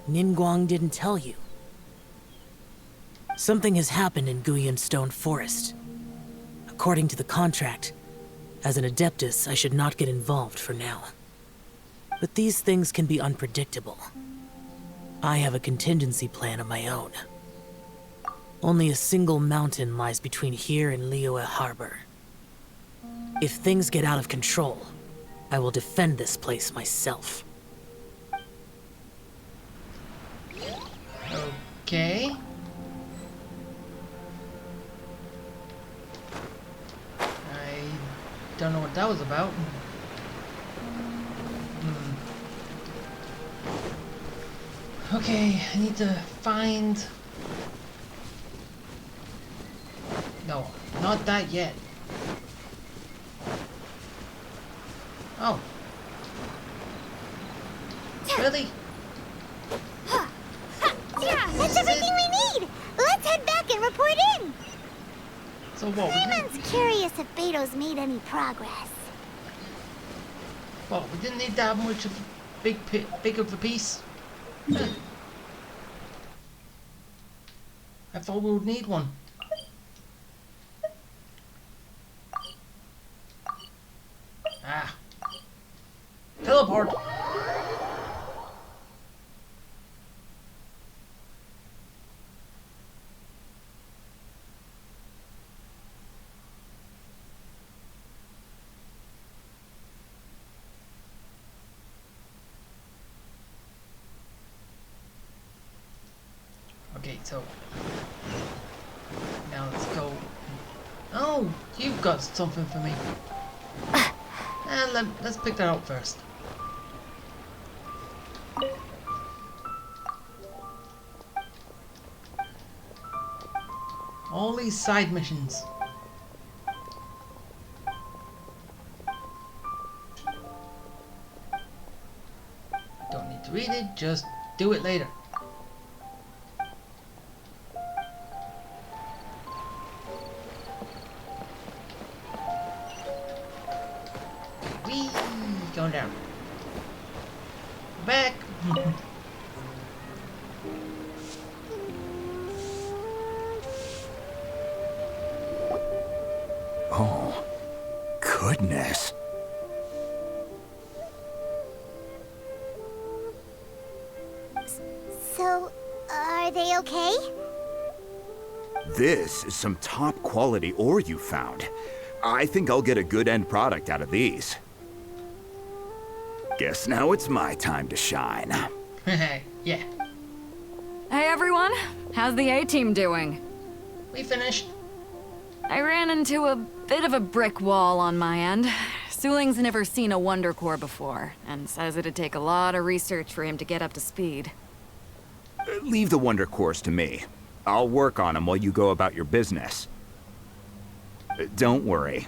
Ningguang didn't tell you. Something has happened in Guyan Stone Forest. According to the contract, as an Adeptus, I should not get involved for now. But these things can be unpredictable. I have a contingency plan of my own. Only a single mountain lies between here and Liyue Harbor. If things get out of control, I will defend this place myself. Okay. I don't know what that was about. Okay, I need to find... No, not that yet. Oh. Really? That's everything we need! Let's head back and report in! So what? Simon's curious if Beto's made any progress. Well, we didn't need that much of a big of a piece. Huh. I thought we would need one. Ah. Teleport! Okay, so now let's go. Oh, you've got something for me. And let's pick that up first. All these side missions. Don't need to read it, just do it later. Whee! Going down. Back! Oh, goodness. So, are they okay? This is some top quality ore you found. I think I'll get a good end product out of these. Guess now it's my time to shine. Yeah, Hey everyone, how's the A-team doing? we finished. I ran into a bit of a brick wall on my end. Suling's never seen a Wonder Core before, and says it'd take a lot of research for him to get up to speed. Leave the Wonder Cores to me. I'll work on them while you go about your business. Don't worry.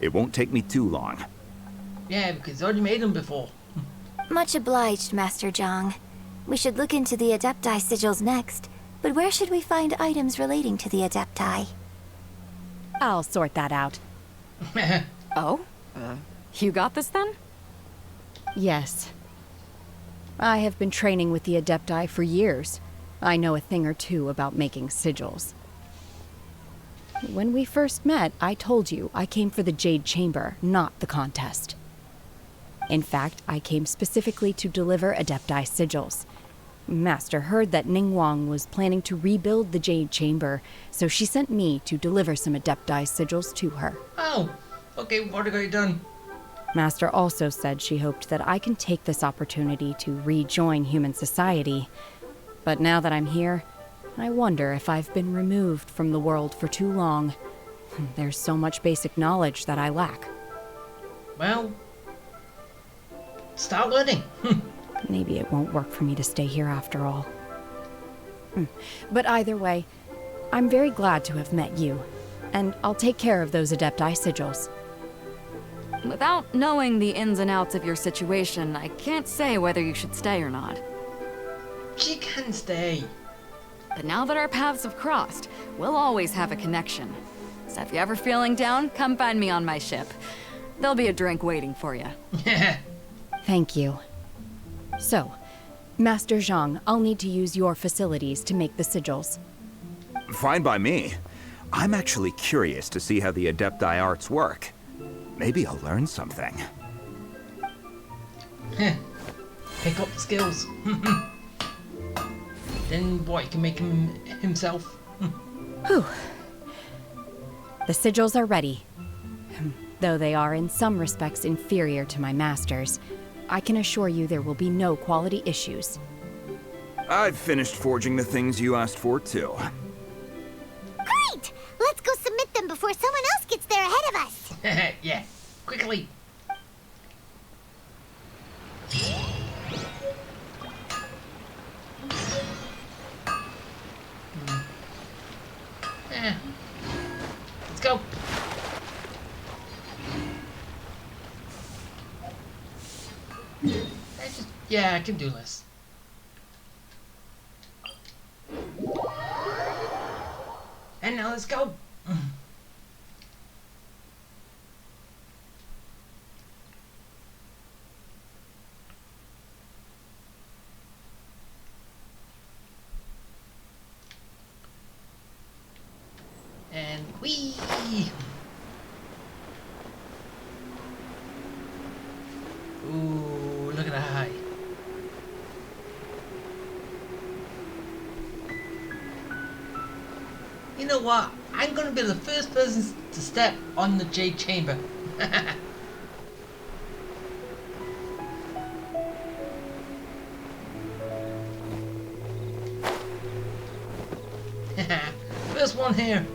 It won't take me too long. Yeah, because I already made them before. Much obliged, Master Zhang. We should look into the Adepti sigils next, but where should we find items relating to the Adepti? I'll sort that out. Oh? You got this then? Yes. I have been training with the Adepti for years. I know a thing or two about making sigils. When we first met, I told you I came for the Jade Chamber, not the contest. In fact, I came specifically to deliver Adepti sigils. Master heard that Ningguang was planning to rebuild the Jade Chamber, so she sent me to deliver some Adepti sigils to her. Oh, okay, what have I done? Master also said she hoped that I can take this opportunity to rejoin human society. But now that I'm here, I wonder if I've been removed from the world for too long. There's so much basic knowledge that I lack. Well, start learning. Maybe it won't work for me to stay here after all. But either way, I'm very glad to have met you, and I'll take care of those Adepti sigils. Without knowing the ins and outs of your situation, I can't say whether you should stay or not. She can stay. But now that our paths have crossed, we'll always have a connection. So if you're ever feeling down, come find me on my ship. There'll be a drink waiting for you. Thank you. So, Master Zhang, I'll need to use your facilities to make the sigils. Fine by me. I'm actually curious to see how the Adepti arts work. Maybe I'll learn something. Pick up the skills. Then what, he can make him himself? Whew. The sigils are ready. Though they are in some respects inferior to my master's, I can assure you there will be no quality issues. I've finished forging the things you asked for, too. Great! Let's go submit them before someone else gets there ahead of us. Yeah, quickly. Let's go. Yeah, I can do this. And now let's go. And whee! Ooh, look at that high. You know what? I'm gonna be the first person to step on the Jade Chamber. First one here.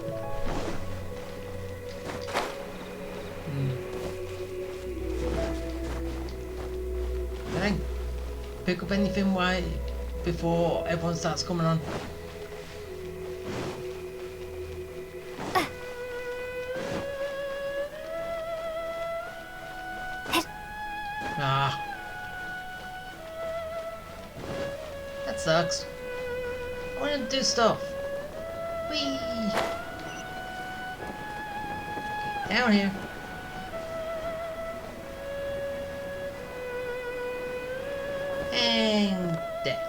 Can I pick up anything before everyone starts coming on? Ah. That sucks. I want to do stuff. Whee! Down here. And there.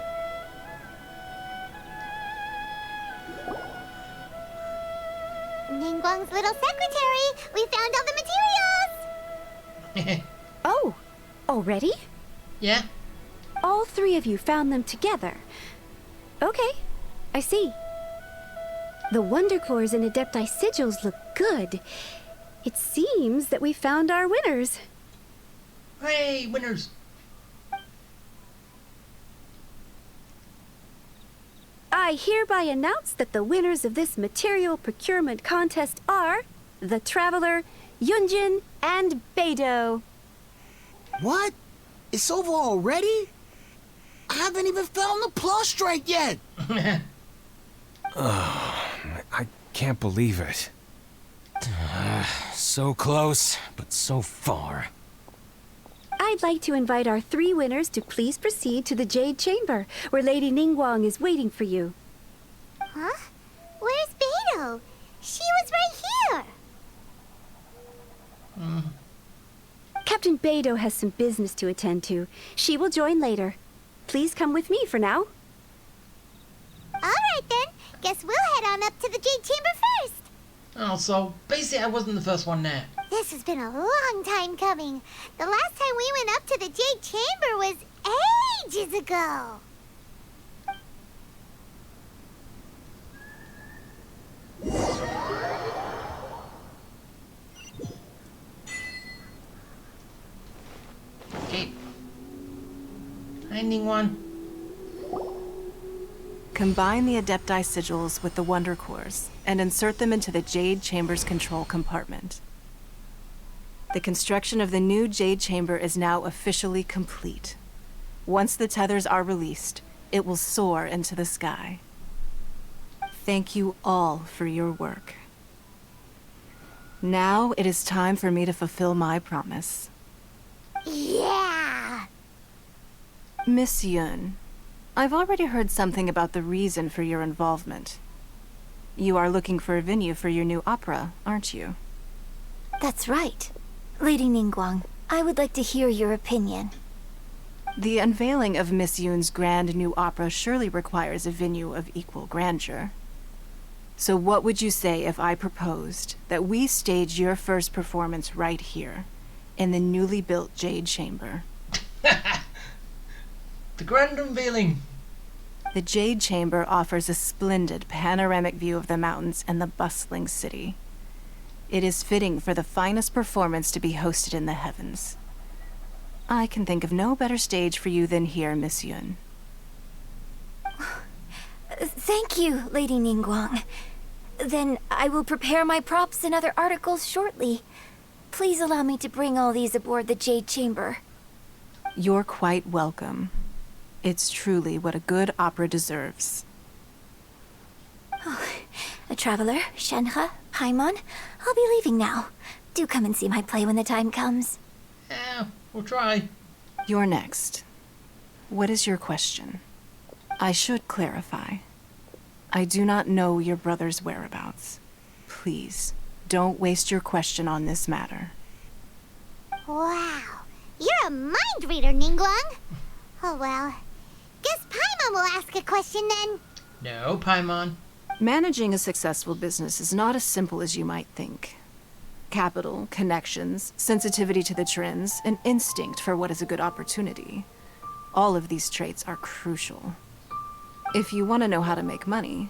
Ningguang's little secretary! We found all the materials! Oh, already? Yeah? All three of you found them together. Okay, I see. The Wonder Cores and Adepti sigils look good. It seems that we found our winners. Hooray, winners! I hereby announce that the winners of this material procurement contest are the Traveler, Yunjin, and Beidou. What? It's over already? I haven't even found the Plustrate yet! I can't believe it. So close, but so far. I'd like to invite our three winners to please proceed to the Jade Chamber, where Lady Ningguang is waiting for you. Huh? Where's Beidou? She was right here! Captain Beidou has some business to attend to. She will join later. Please come with me for now. Alright then, guess we'll head on up to the Jade Chamber first! Oh, so basically I wasn't the first one there. This has been a long time coming. The last time we went up to the Jade Chamber was ages ago. Okay. Hi, Ningguang. Combine the Adepti sigils with the Wonder Cores and insert them into the Jade Chamber's control compartment. The construction of the new Jade Chamber is now officially complete. Once the tethers are released, it will soar into the sky. Thank you all for your work. Now it is time for me to fulfill my promise. Yeah! Miss Yun, I've already heard something about the reason for your involvement. You are looking for a venue for your new opera, aren't you? That's right. Lady Ningguang, I would like to hear your opinion. The unveiling of Miss Yun's grand new opera surely requires a venue of equal grandeur. So what would you say if I proposed that we stage your first performance right here, in the newly built Jade Chamber? The grand unveiling. The Jade Chamber offers a splendid panoramic view of the mountains and the bustling city. It is fitting for the finest performance to be hosted in the heavens. I can think of no better stage for you than here, Miss Yun. Thank you, Lady Ningguang. Then I will prepare my props and other articles shortly. Please allow me to bring all these aboard the Jade Chamber. You're quite welcome. It's truly what a good opera deserves. Oh, a traveler, Shenhe, Paimon, I'll be leaving now. Do come and see my play when the time comes. Yeah, we'll try. You're next. What is your question? I should clarify. I do not know your brother's whereabouts. Please, don't waste your question on this matter. Wow, you're a mind reader, Ningguang. Oh well, guess Paimon will ask a question then. No, Paimon. Managing a successful business is not as simple as you might think. Capital, connections, sensitivity to the trends, and instinct for what is a good opportunity. All of these traits are crucial. If you want to know how to make money,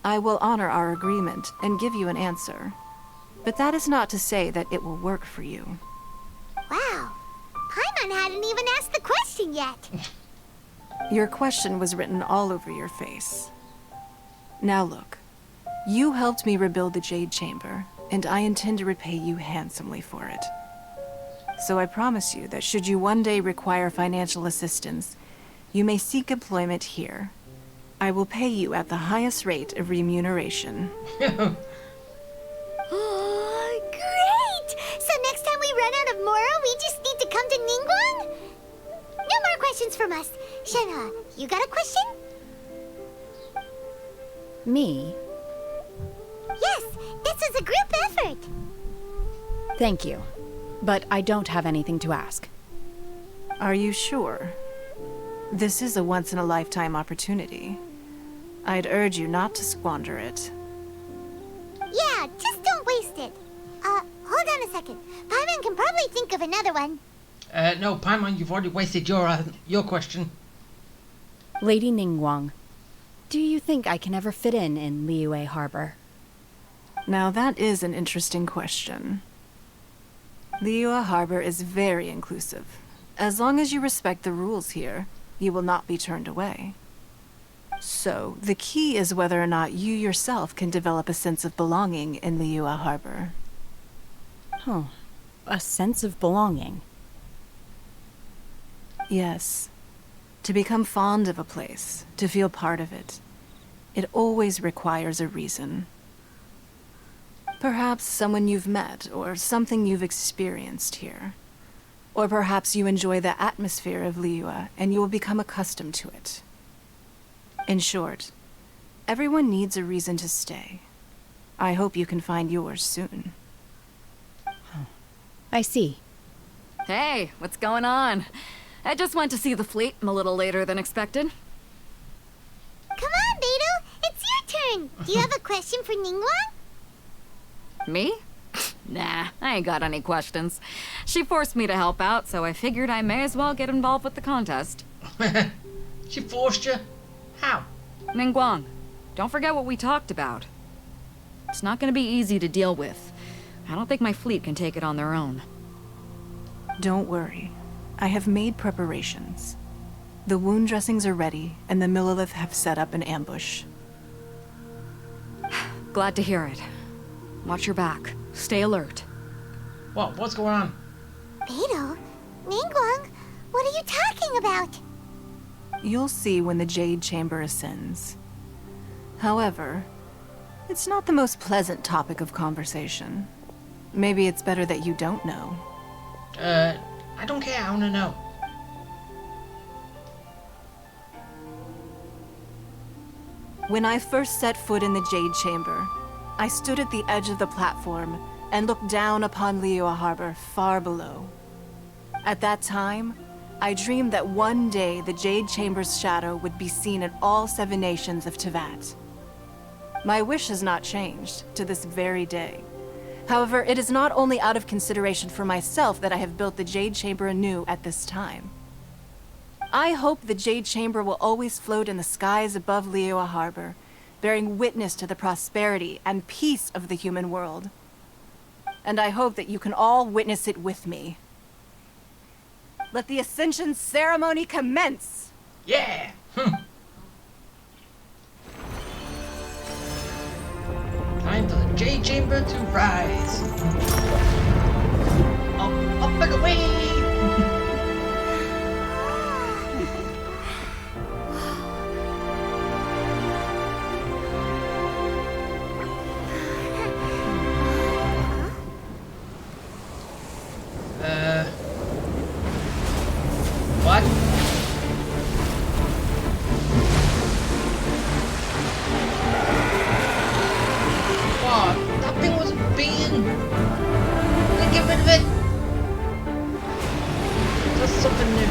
I will honor our agreement and give you an answer. But that is not to say that it will work for you. Wow, Paimon hadn't even asked the question yet. Your question was written all over your face. Now look, you helped me rebuild the Jade Chamber, and I intend to repay you handsomely for it. So I promise you that should you one day require financial assistance, you may seek employment here. I will pay you at the highest rate of remuneration. Oh, great! So next time we run out of Moro, we just need to come to Ningguang? No more questions from us. Shenhe, you got a question? Me? Yes, this is a group effort. Thank you. But I don't have anything to ask. Are you sure? This is a once-in-a-lifetime opportunity. I'd urge you not to squander it. Yeah, just don't waste it. Hold on a second. Paimon can probably think of another one. No, Paimon, you've already wasted your question. Lady Ningguang, do you think I can ever fit in Liyue Harbor? Now that is an interesting question. Liyue Harbor is very inclusive. As long as you respect the rules here, you will not be turned away. So, the key is whether or not you yourself can develop a sense of belonging in Liyue Harbor. Huh. A sense of belonging. Yes. To become fond of a place, to feel part of it, it always requires a reason. Perhaps someone you've met, or something you've experienced here. Or perhaps you enjoy the atmosphere of Liyue, and you will become accustomed to it. In short, everyone needs a reason to stay. I hope you can find yours soon. I see. Hey, what's going on? I just went to see the fleet. I'm a little later than expected. Come on, Beidou. It's your turn. Do you have a question for Ningguang? Me? Nah, I ain't got any questions. She forced me to help out, so I figured I may as well get involved with the contest. She forced you? How? Ningguang, don't forget what we talked about. It's not gonna be easy to deal with. I don't think my fleet can take it on their own. Don't worry. I have made preparations. The wound dressings are ready, and the Millilith have set up an ambush. Glad to hear it. Watch your back. Stay alert. What's going on? Beidou? Ningguang? What are you talking about? You'll see when the Jade Chamber ascends. However, it's not the most pleasant topic of conversation. Maybe it's better that you don't know. I don't care, I wanna know. When I first set foot in the Jade Chamber, I stood at the edge of the platform and looked down upon Liyue Harbor far below. At that time, I dreamed that one day the Jade Chamber's shadow would be seen in all 7 nations of Teyvat. My wish has not changed to this very day. However, it is not only out of consideration for myself that I have built the Jade Chamber anew at this time. I hope the Jade Chamber will always float in the skies above Liyue Harbor, bearing witness to the prosperity and peace of the human world. And I hope that you can all witness it with me. Let the Ascension ceremony commence! Yeah! Time for the Jade Chamber to rise. Up and away! What? What? That thing was being... Then get rid of it! That's something new.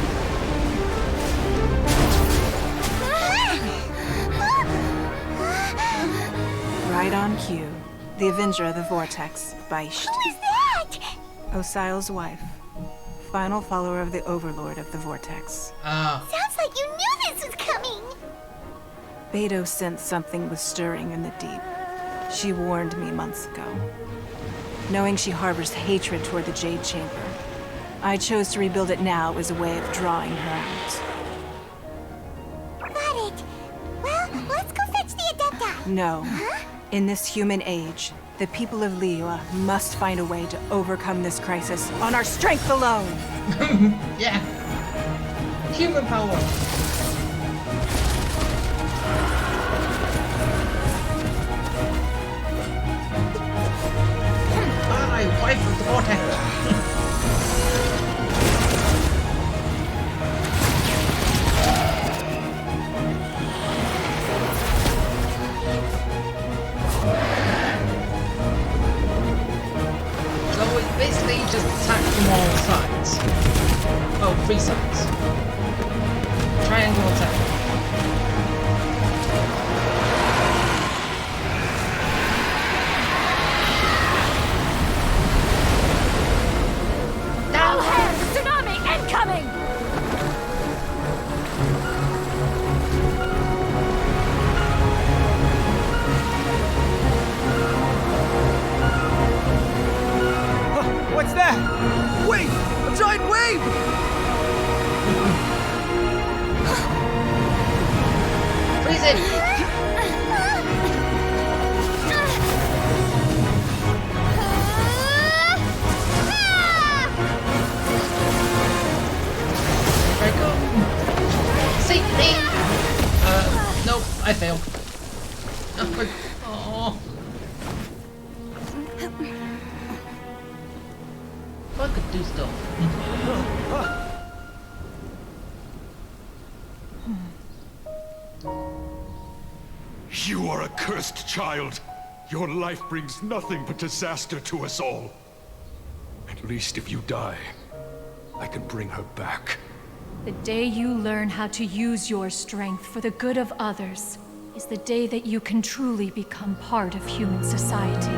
Right on cue. The Avenger of the Vortex, Beisht. Who is that? Osial's wife. Final follower of the Overlord of the Vortex. Sounds like you knew this was coming. Beidou sensed something was stirring in the deep. She warned me months ago. Knowing she harbors hatred toward the Jade Chamber, I chose to rebuild it now as a way of drawing her out. Got it. Well, let's go fetch the Adepti. No. In this human age, the people of Liyue must find a way to overcome this crisis on our strength alone! Yeah. Human power. My wife of the vortex. So it's basically just attack from all sides. Oh, 3 sides. Triangle attack. All hands! Tsunami incoming! What's that? Wait! A giant wave! Freeze it! Here I go. Save me! Nope, I failed. Oh. I could do stuff. You are a cursed child. Your life brings nothing but disaster to us all. At least if you die, I can bring her back. The day you learn how to use your strength for the good of others is the day that you can truly become part of human society.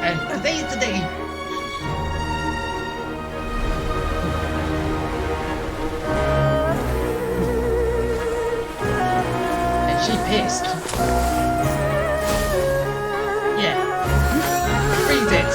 And today's the day. And she pissed. Yeah. Freeze it.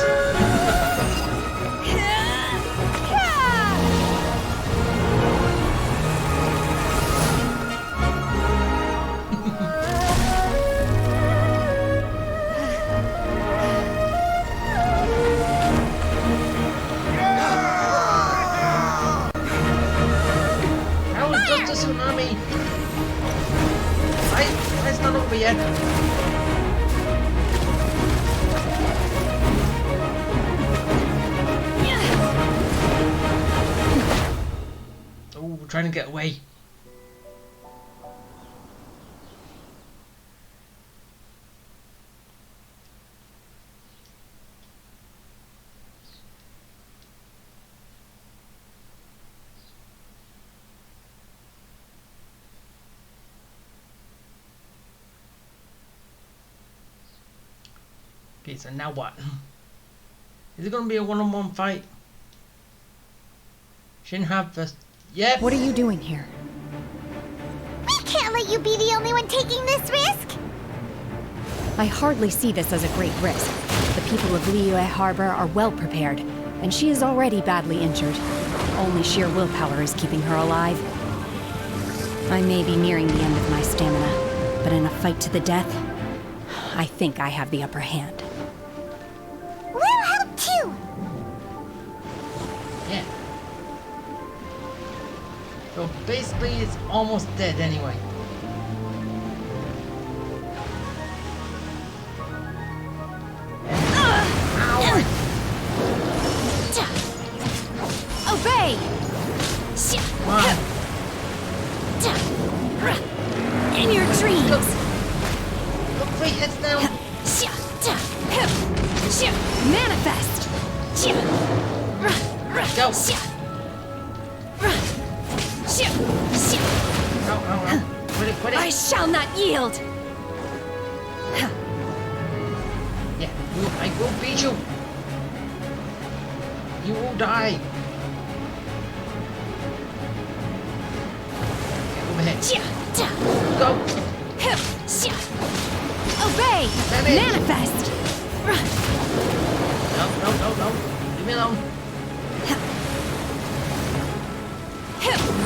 That was just a tsunami. Why it's not over yet? Oh, we're trying to get away. Okay, so now what? Is it going to be a one-on-one fight? Shouldn't have this. Yep. What are you doing here? We can't let you be the only one taking this risk! I hardly see this as a great risk. The people of Liyue Harbor are well prepared, and she is already badly injured. Only sheer willpower is keeping her alive. I may be nearing the end of my stamina, but in a fight to the death, I think I have the upper hand. We'll help too! Yeah. So basically, it's almost dead anyway. Obey! Wow. In your dreams! Look, 3 hits now. Manifest! Go. No. Quit it. I shall not yield! Yeah, I will beat you. You will die. Okay, over here. Go. Obey! Manifest! No. Leave me alone.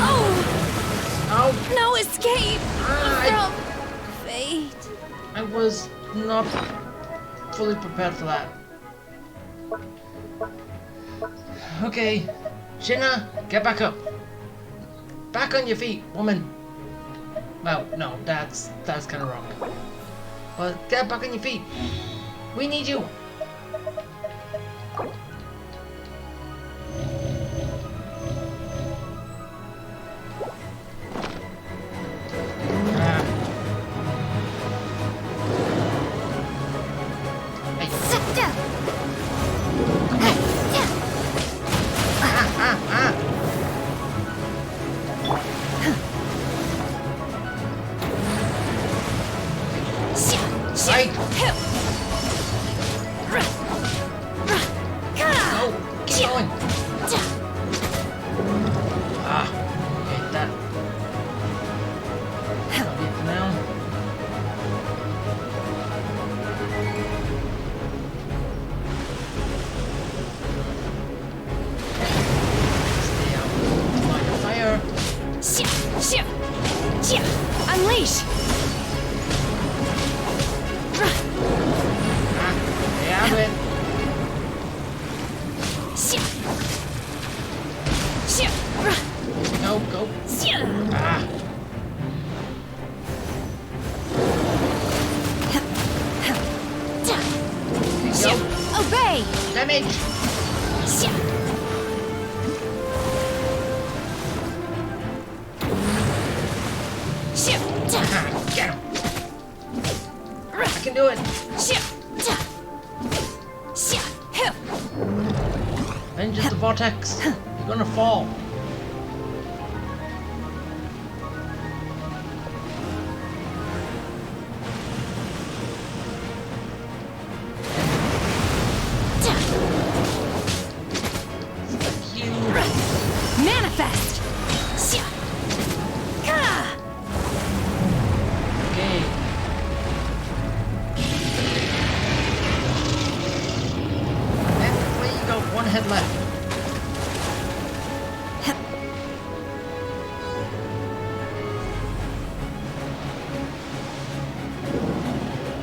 Oh! No. No escape from fate. I was not fully prepared for that. Okay, Shinna, get back up. Back on your feet, woman. Well, no, that's kind of wrong. But get back on your feet. We need you. Unleash! Go. Ah. Obey! Damage! Get him! I can do it! Vengeance the vortex! You're gonna fall! Manifest! Okay. And where you go, 1 head left.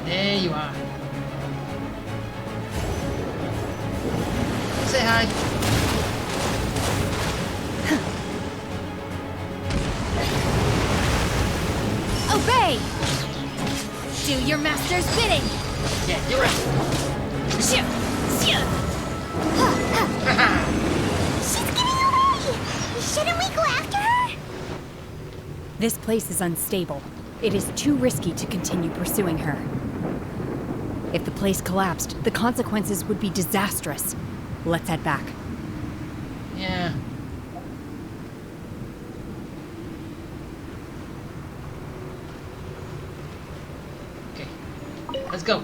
There you are. Say hi. Obey! Do your master's bidding! Yeah, do it! She's getting away! Shouldn't we go after her? This place is unstable. It is too risky to continue pursuing her. If the place collapsed, the consequences would be disastrous. Let's head back. Yeah. Okay. Let's go.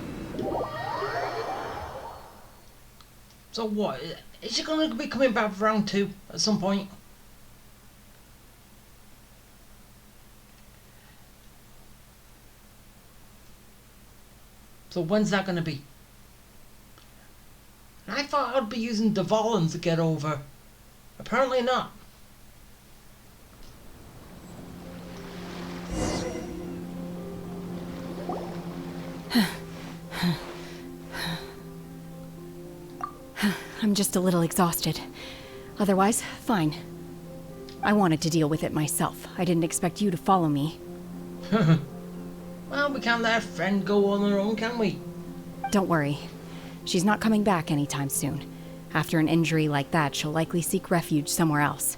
So what? Is she gonna be coming back for round 2 at some point? So when's that gonna be? I thought I'd be using Dvalin to get over. Apparently not. I'm just a little exhausted. Otherwise, fine. I wanted to deal with it myself. I didn't expect you to follow me. Well, we can't let a friend go on her own, can we? Don't worry. She's not coming back anytime soon. After an injury like that, she'll likely seek refuge somewhere else.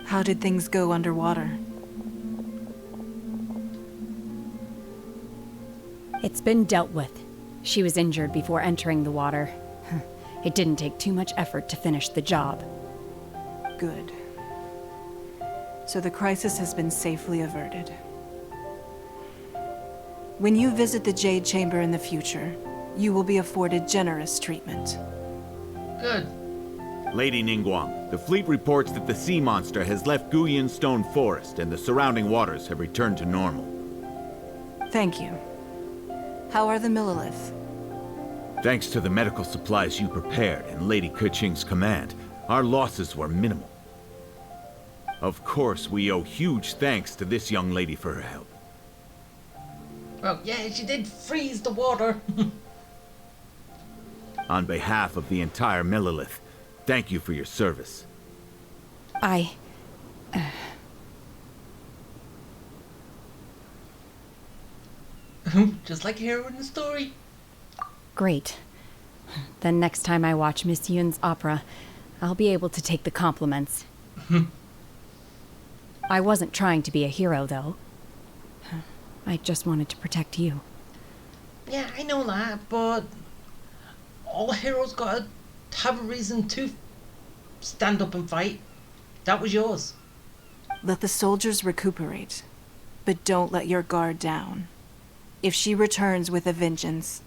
How did things go underwater? It's been dealt with. She was injured before entering the water. It didn't take too much effort to finish the job. Good. So the crisis has been safely averted. When you visit the Jade Chamber in the future, you will be afforded generous treatment. Good. Lady Ningguang, the fleet reports that the sea monster has left Guyan Stone Forest and the surrounding waters have returned to normal. Thank you. How are the Millilith? Thanks to the medical supplies you prepared and Lady Keqing's command, our losses were minimal. Of course, we owe huge thanks to this young lady for her help. Well, yeah, she did freeze the water. On behalf of the entire Millilith, thank you for your service. Just like a hero in the story. Great. Then next time I watch Miss Yun's opera, I'll be able to take the compliments. I wasn't trying to be a hero, though. I just wanted to protect you. Yeah, I know that, but all heroes gotta have a reason to stand up and fight. That was yours. Let the soldiers recuperate, but don't let your guard down. If she returns with a vengeance,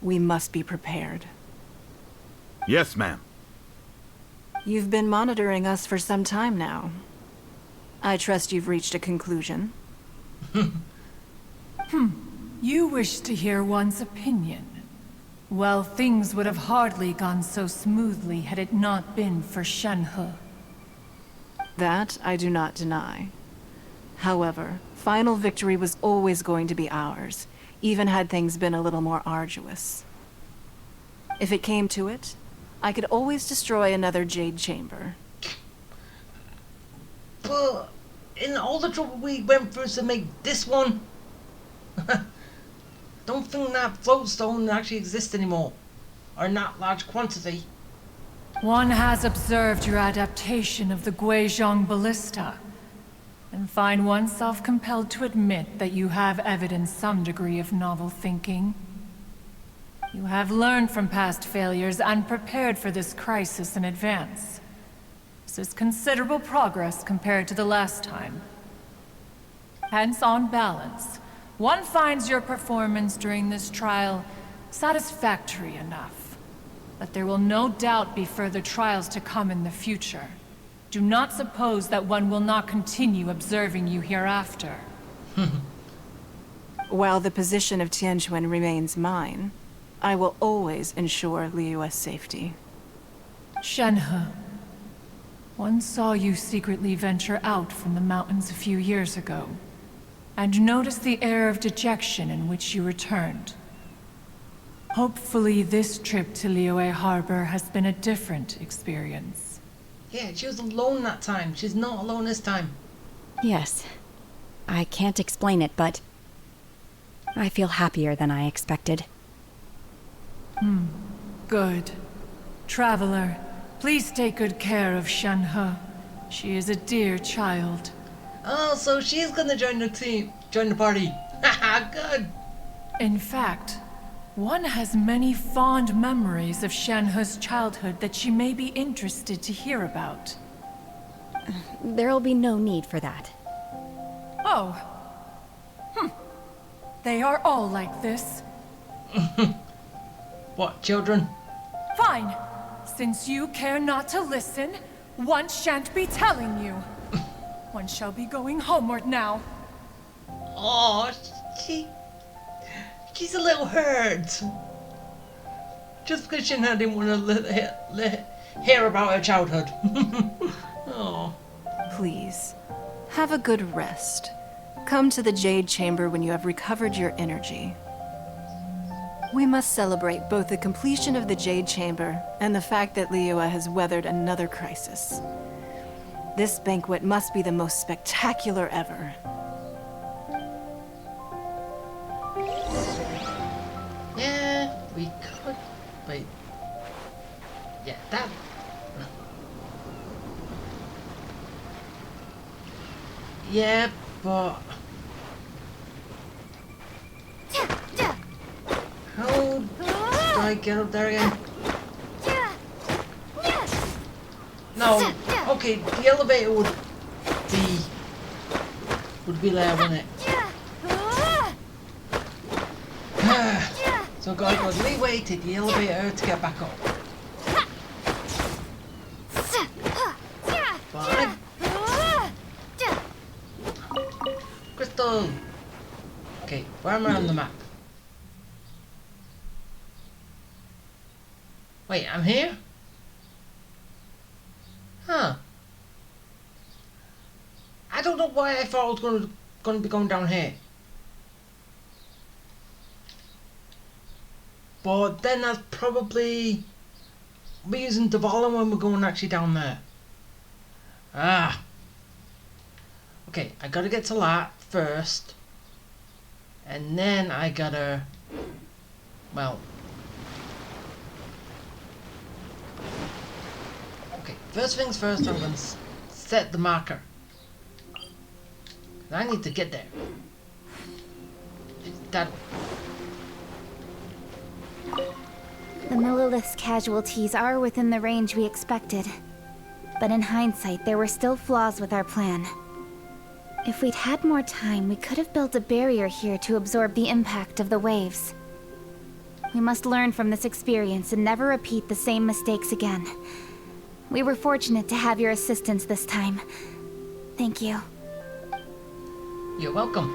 we must be prepared. Yes, ma'am. You've been monitoring us for some time now. I trust you've reached a conclusion. You wish to hear one's opinion. Well, things would have hardly gone so smoothly had it not been for Shenhe. That I do not deny. However, final victory was always going to be ours, even had things been a little more arduous. If it came to it, I could always destroy another Jade Chamber. But in all the trouble we went through to make this one, don't think that floatstone actually exists anymore, or in that large quantity. One has observed your adaptation of the Guizhong ballista, and find oneself compelled to admit that you have evidenced some degree of novel thinking. You have learned from past failures and prepared for this crisis in advance. This is considerable progress compared to the last time. Hence, on balance, one finds your performance during this trial satisfactory enough. But there will no doubt be further trials to come in the future. Do not suppose that one will not continue observing you hereafter. While the position of Tianquan remains mine, I will always ensure Liyue's safety. Shenhe, one saw you secretly venture out from the mountains a few years ago, and noticed the air of dejection in which you returned. Hopefully this trip to Liyue Harbor has been a different experience. Yeah, she was alone that time. She's not alone this time. Yes. I can't explain it, but I feel happier than I expected. Good. Traveler, please take good care of Shenhe. She is a dear child. Oh, so she's gonna join the team, join the party. Haha, good. In fact, one has many fond memories of Shenhe's childhood that she may be interested to hear about. There'll be no need for that. Oh. They are all like this. What, children? Fine. Since you care not to listen, one shan't be telling you. One shall be going homeward now. Oh, He's a little hurt. Just because Shinra didn't want to hear about her childhood. Oh. Please, have a good rest. Come to the Jade Chamber when you have recovered your energy. We must celebrate both the completion of the Jade Chamber and the fact that Liyue has weathered another crisis. This banquet must be the most spectacular ever. Yeah, we could. Wait. Yeah, that. Yeah, but how do I get up there again? No. Okay, the elevator would be there, wouldn't it? So God goes leeway, take the elevator to get back up. Fine. Crystal! Okay, where am I on the map? Wait, I'm here? Huh. I don't know why I thought I was going to be going down here. But then that's probably we're using Dvalin when we're going actually down there. Ah. Okay, I gotta get to that first. And then I gotta... Well... Okay, first things first, I'm gonna set the marker. I need to get there. That... The Millilith's casualties are within the range we expected. But in hindsight, there were still flaws with our plan. If we'd had more time, we could have built a barrier here to absorb the impact of the waves. We must learn from this experience and never repeat the same mistakes again. We were fortunate to have your assistance this time. Thank you. You're welcome.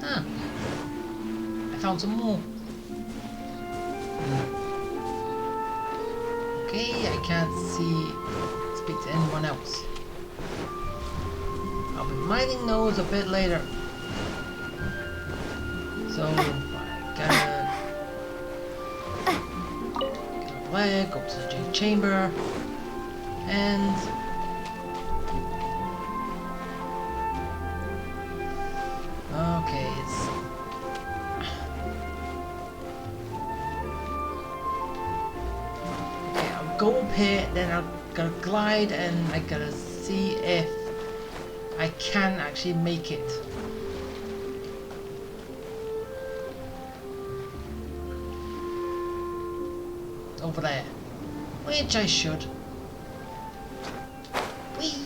Huh. I found some more. Okay, I can't speak to anyone else. I'll be mining those a bit later. So, I gotta get a leg, go to the Jade Chamber, and... Okay, it's... Okay, I'll go up here, then I'll gotta glide, and I gotta see if I can actually make it. Over there. Which I should. Whee!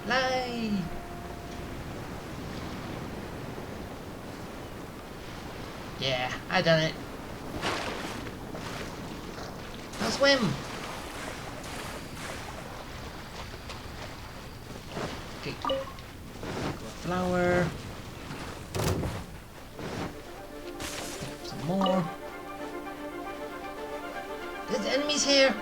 Lie! Yeah, I done it. I'll swim! Okay. Go flower. Some more. There's enemies here!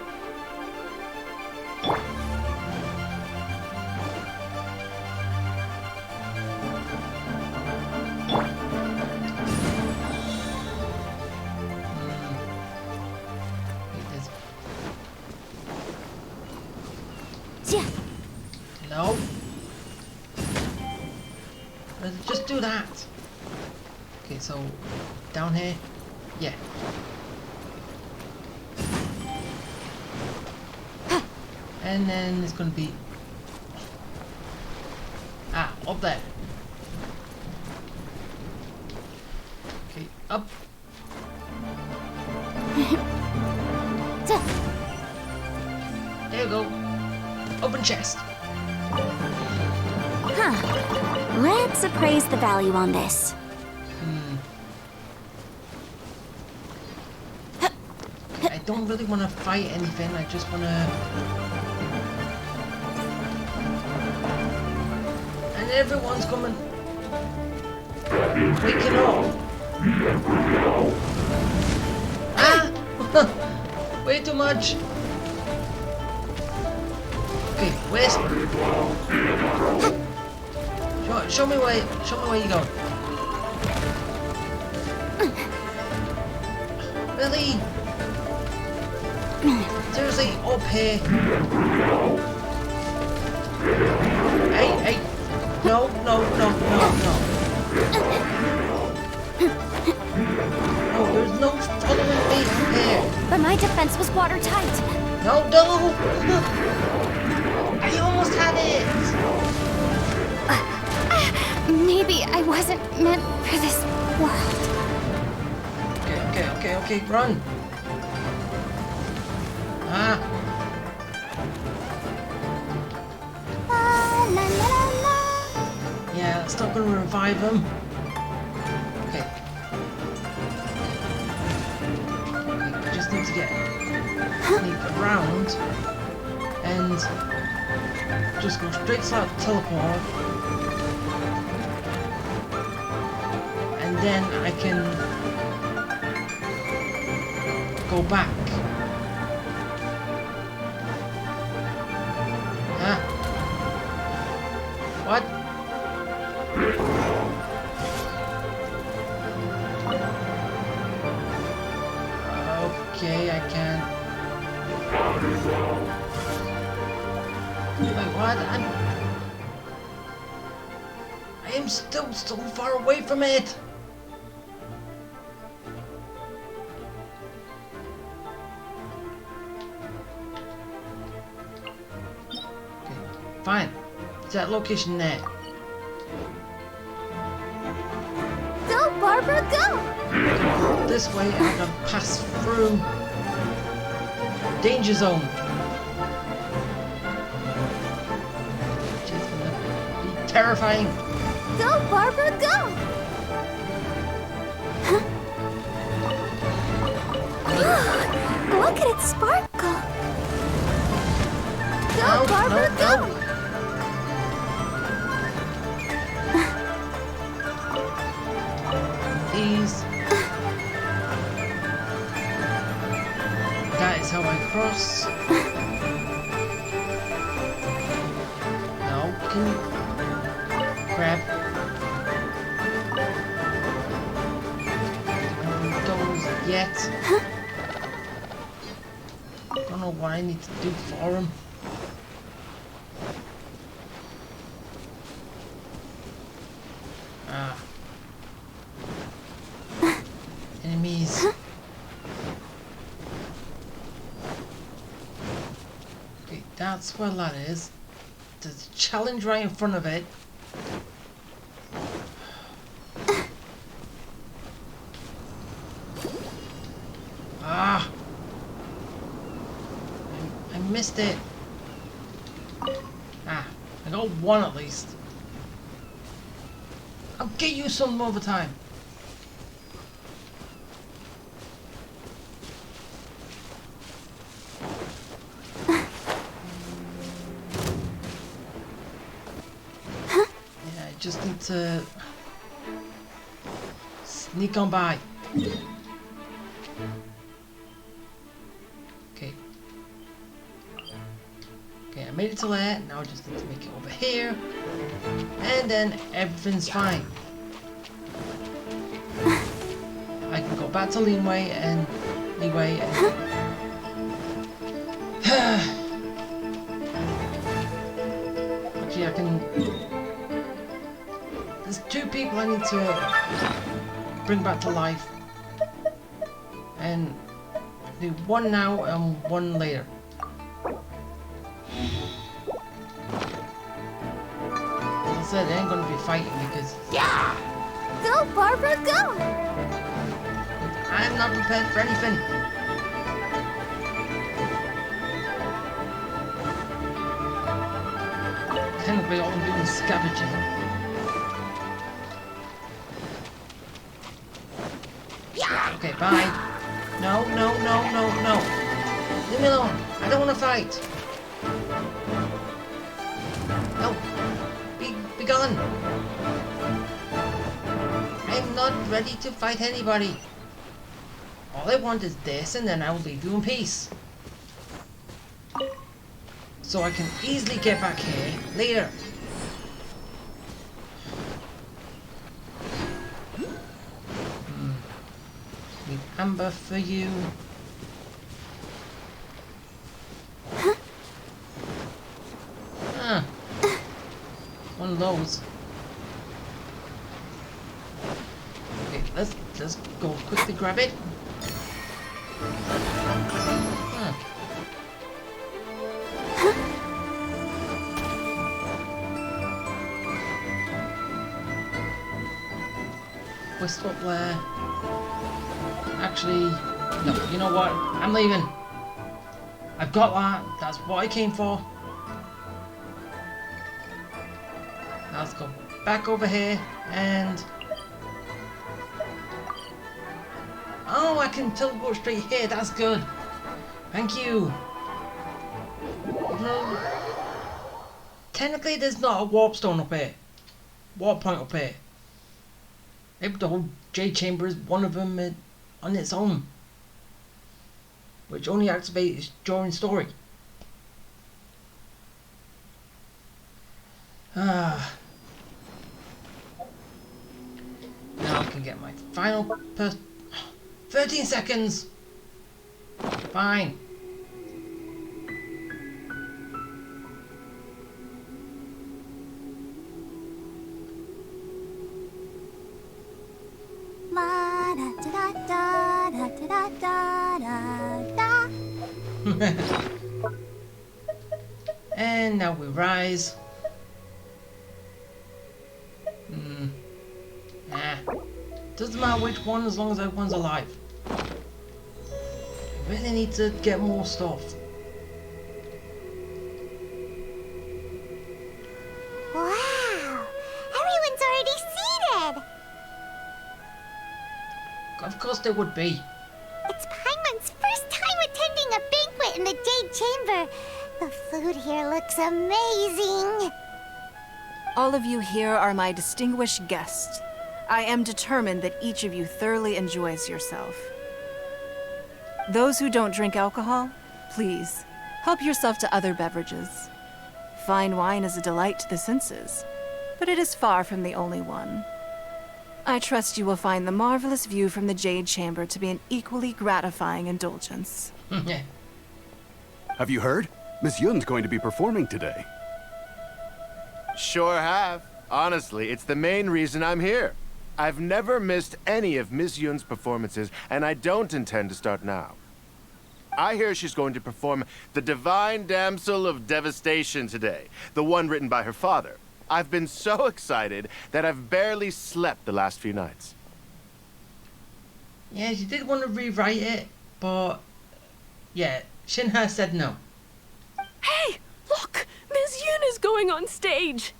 No. Let's just do that. Okay, so down here. Yeah. And then it's gonna be up there. Okay, up. There you go. Open chest. Huh. Let's appraise the value on this. I don't really want to fight anything, I just want to... And everyone's coming. Waking up. Ah! Way too much. Okay, where's... Show me where you go. Really? Seriously, up here. Hey. No. No, there's no following me up here. But my defense was watertight. No. I almost had it. Maybe I wasn't meant for this world. Okay, run. Ah. Yeah, that's not going to revive him. Okay, I just need to sneak around and just go straight to that teleport. And then I can go back. Huh? What? Okay, I can. Wait, what? I am still so far away from it. Fine. It's that location there. Go, Barbara, go! This way, I'm gonna pass through danger zone. Which is gonna be terrifying. Go, Barbara, go! Look at it sparkle. Go, Barbara, go! These. That is how I cross. Now, can you grab those yet? Don't know what I need to do for him. Enemies. Okay, that's where that is. There's a challenge right in front of it. Ah! I missed it. Ah, I got one at least. I'll get you some over time. Just need to sneak on by. Okay. Okay, I made it to there. Now I just need to make it over here. And then everything's fine. I can go back to Leeway and actually I can. There's two people I need to bring back to life. And do one now and one later. As I said, I ain't gonna be fighting because... Yeah! Go, Barbara, go! I'm not prepared for anything. Technically all I'm doing is scavenging. Okay, bye. No. Leave me alone. I don't want to fight. No. Be gun. I'm not ready to fight anybody. All I want is this, and then I will leave you in peace. So I can easily get back here later. Need amber for you. Ah. One of those. Okay, let's go quickly grab it. Huh. Whistle up there. Actually, no, you know what? I'm leaving. I've got that. That's what I came for. Now let's go back over here and... Oh, I can teleport straight here. That's good. Thank you. Technically, there's not a warp stone up here. Warp point up here. Maybe the whole Jade Chamber is one of them on its own. Which only activates during story. Ah. Now I can get my final 13 seconds! Fine. And now we rise. Doesn't matter which one as long as everyone's alive. I really need to get more stuff. Wow! Everyone's already seated! Of course there would be. It's Paimon's first time attending a banquet in the Jade Chamber. The food here looks amazing. All of you here are my distinguished guests. I am determined that each of you thoroughly enjoys yourself. Those who don't drink alcohol, please, help yourself to other beverages. Fine wine is a delight to the senses, but it is far from the only one. I trust you will find the marvelous view from the Jade Chamber to be an equally gratifying indulgence. Have you heard? Miss Yun's going to be performing today. Sure have. Honestly, it's the main reason I'm here. I've never missed any of Miss Yun's performances, and I don't intend to start now. I hear she's going to perform The Divine Damsel of Devastation today, the one written by her father. I've been so excited that I've barely slept the last few nights. Yeah, she did want to rewrite it, but yeah, Shinha said no. Hey, look! Miss Yun is going on stage!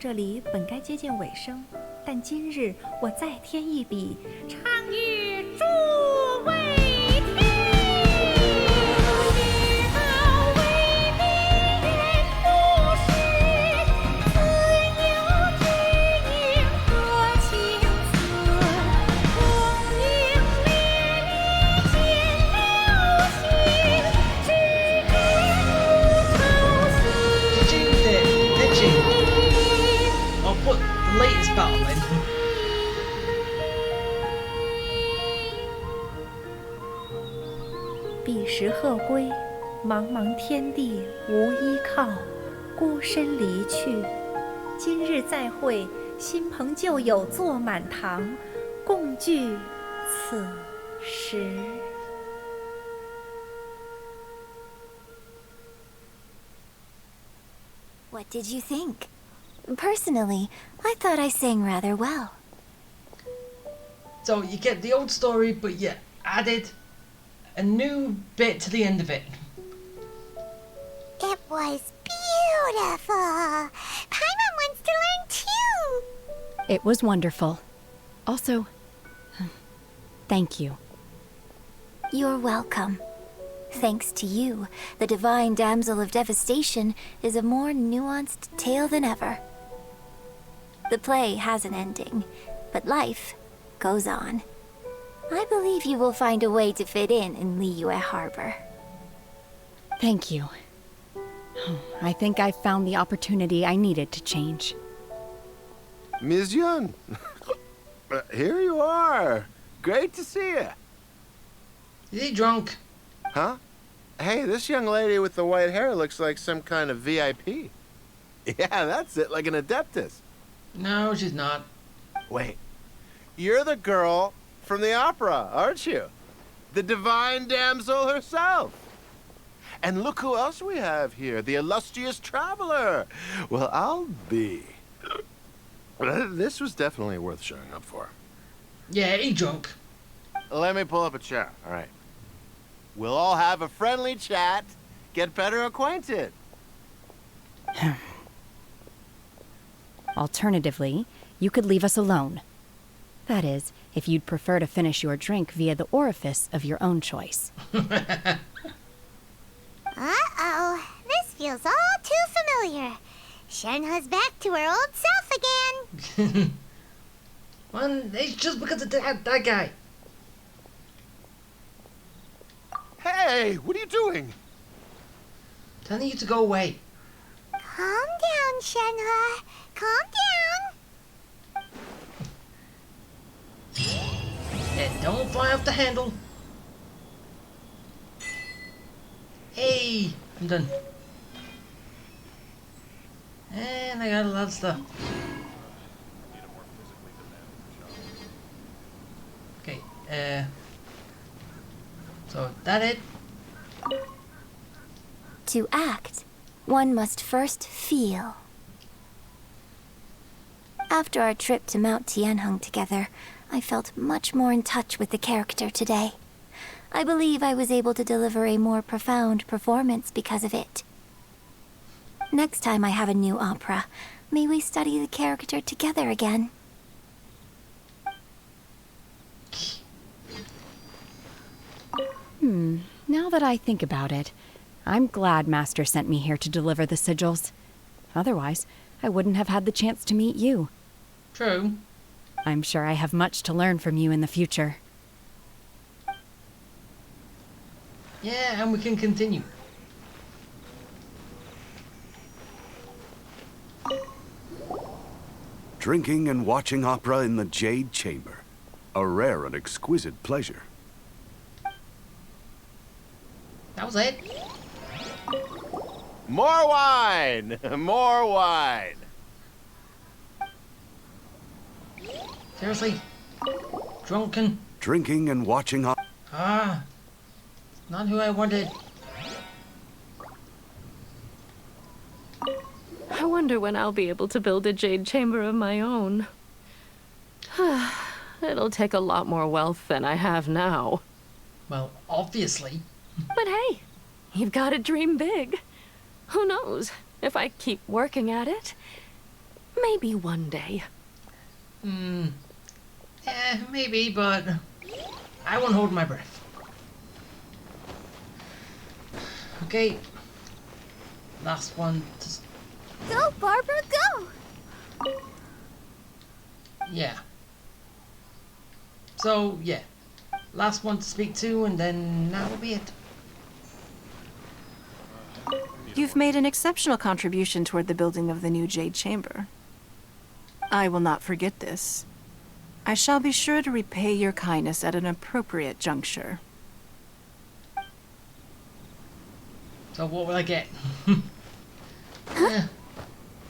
这里本该接近尾声，但今日我再添一笔，唱与诸位听。Latest battle in. 彼时鹤归，茫茫天地无依靠，孤身离去。今日再会，新朋旧友坐满堂，共聚此时。What did you think? Personally, I thought I sang rather well. So you get the old story, but you added a new bit to the end of it. It was beautiful. Paimon wants to learn too. It was wonderful. Also, thank you. You're welcome. Thanks to you, the Divine Damsel of Devastation is a more nuanced tale than ever. The play has an ending, but life goes on. I believe you will find a way to fit in Liyue Harbor. Thank you. I think I've found the opportunity I needed to change. Ms. Yun, here you are. Great to see you. Is he drunk? Huh? Hey, this young lady with the white hair looks like some kind of VIP. Yeah, that's it, like an Adeptus. No, she's not. Wait, you're the girl from the opera, aren't you? The Divine Damsel herself. And look who else we have here, the illustrious traveler. Well, I'll be. This was definitely worth showing up for. Yeah, he drunk. Let me pull up a chair, all right. We'll all have a friendly chat, get better acquainted. Alternatively, you could leave us alone. That is, if you'd prefer to finish your drink via the orifice of your own choice. Uh-oh, this feels all too familiar. Shenhe's back to her old self again. Well, it's just because of that guy. Hey, what are you doing? Telling you to go away. Calm down, Shenhe. Calm down. Yeah, don't fly off the handle. Hey, I'm done. And I got a lot of stuff. Okay, so that it? To act, one must first feel. After our trip to Mount Tianheng together, I felt much more in touch with the character today. I believe I was able to deliver a more profound performance because of it. Next time I have a new opera, may we study the character together again. Now that I think about it, I'm glad Master sent me here to deliver the sigils. Otherwise, I wouldn't have had the chance to meet you. True. I'm sure I have much to learn from you in the future. Yeah, and we can continue. Drinking and watching opera in the Jade Chamber. A rare and exquisite pleasure. That was it. More wine! More wine! Seriously? Drunken? Drinking and watching opera. Ah. Not who I wanted. I wonder when I'll be able to build a jade chamber of my own. It'll take a lot more wealth than I have now. Well, obviously. But hey, you've got to dream big. Who knows? If I keep working at it, Maybe one day. Yeah, maybe, but I won't hold my breath. Okay. Last one. Go, Barbara, go! Yeah. So, yeah. Last one to speak to, and then that will be it. You've made an exceptional contribution toward the building of the new Jade Chamber. I will not forget this. I shall be sure to repay your kindness at an appropriate juncture. So what will I get? Yeah.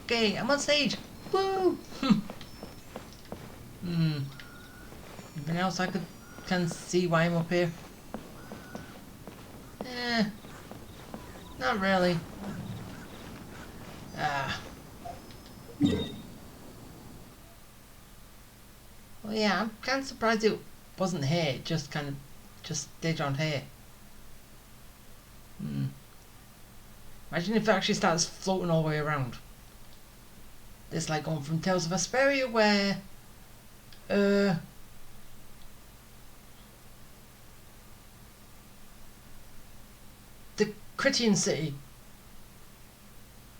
Okay, I'm on stage. Woo! Anything else I can see why I'm up here? Not really. Well, yeah, I'm kind of surprised it wasn't here. It just stayed on here. Imagine if it actually starts floating all the way around. This like going from Tales of Vesperia where the Critian city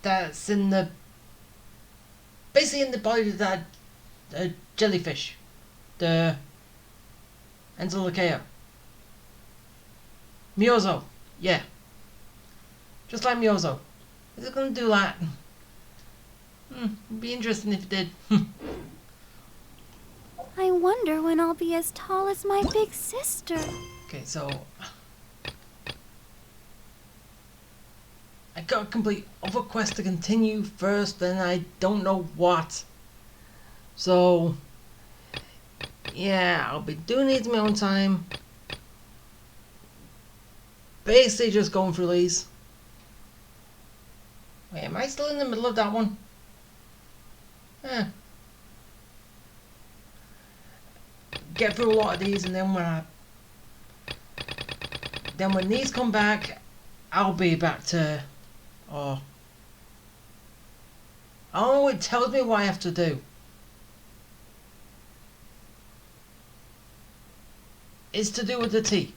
that's in the basically in the body of that jellyfish, the Enzolakea. Miozo, yeah. Just like Miozo. Is it gonna do that? It'd be interesting if it did. I wonder when I'll be as tall as my big sister. Okay, so I got a complete other quest to continue first, and I don't know what. So yeah, I'll be doing these in my own time. Basically just going through these. Wait, am I still in the middle of that one? Get through a lot of these, and then when these come back, I'll be back to oh, it tells me what I have to do. It's to do with the tea.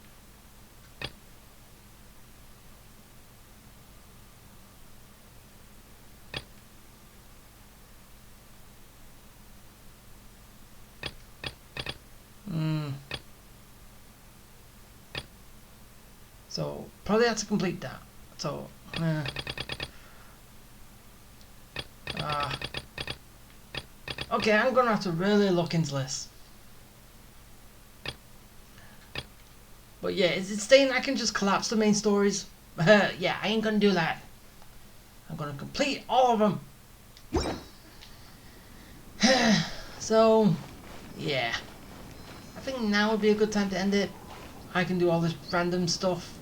So probably have to complete that. So okay, I'm gonna have to really look into this. But yeah, is it saying I can just collapse the main stories? Yeah, I ain't gonna do that. I'm gonna complete all of them. So yeah, I think now would be a good time to end it. I can do all this random stuff,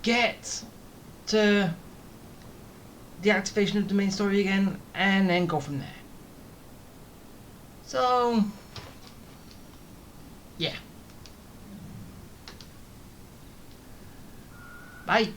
get to the activation of the main story again, and then go from there. So yeah, bye.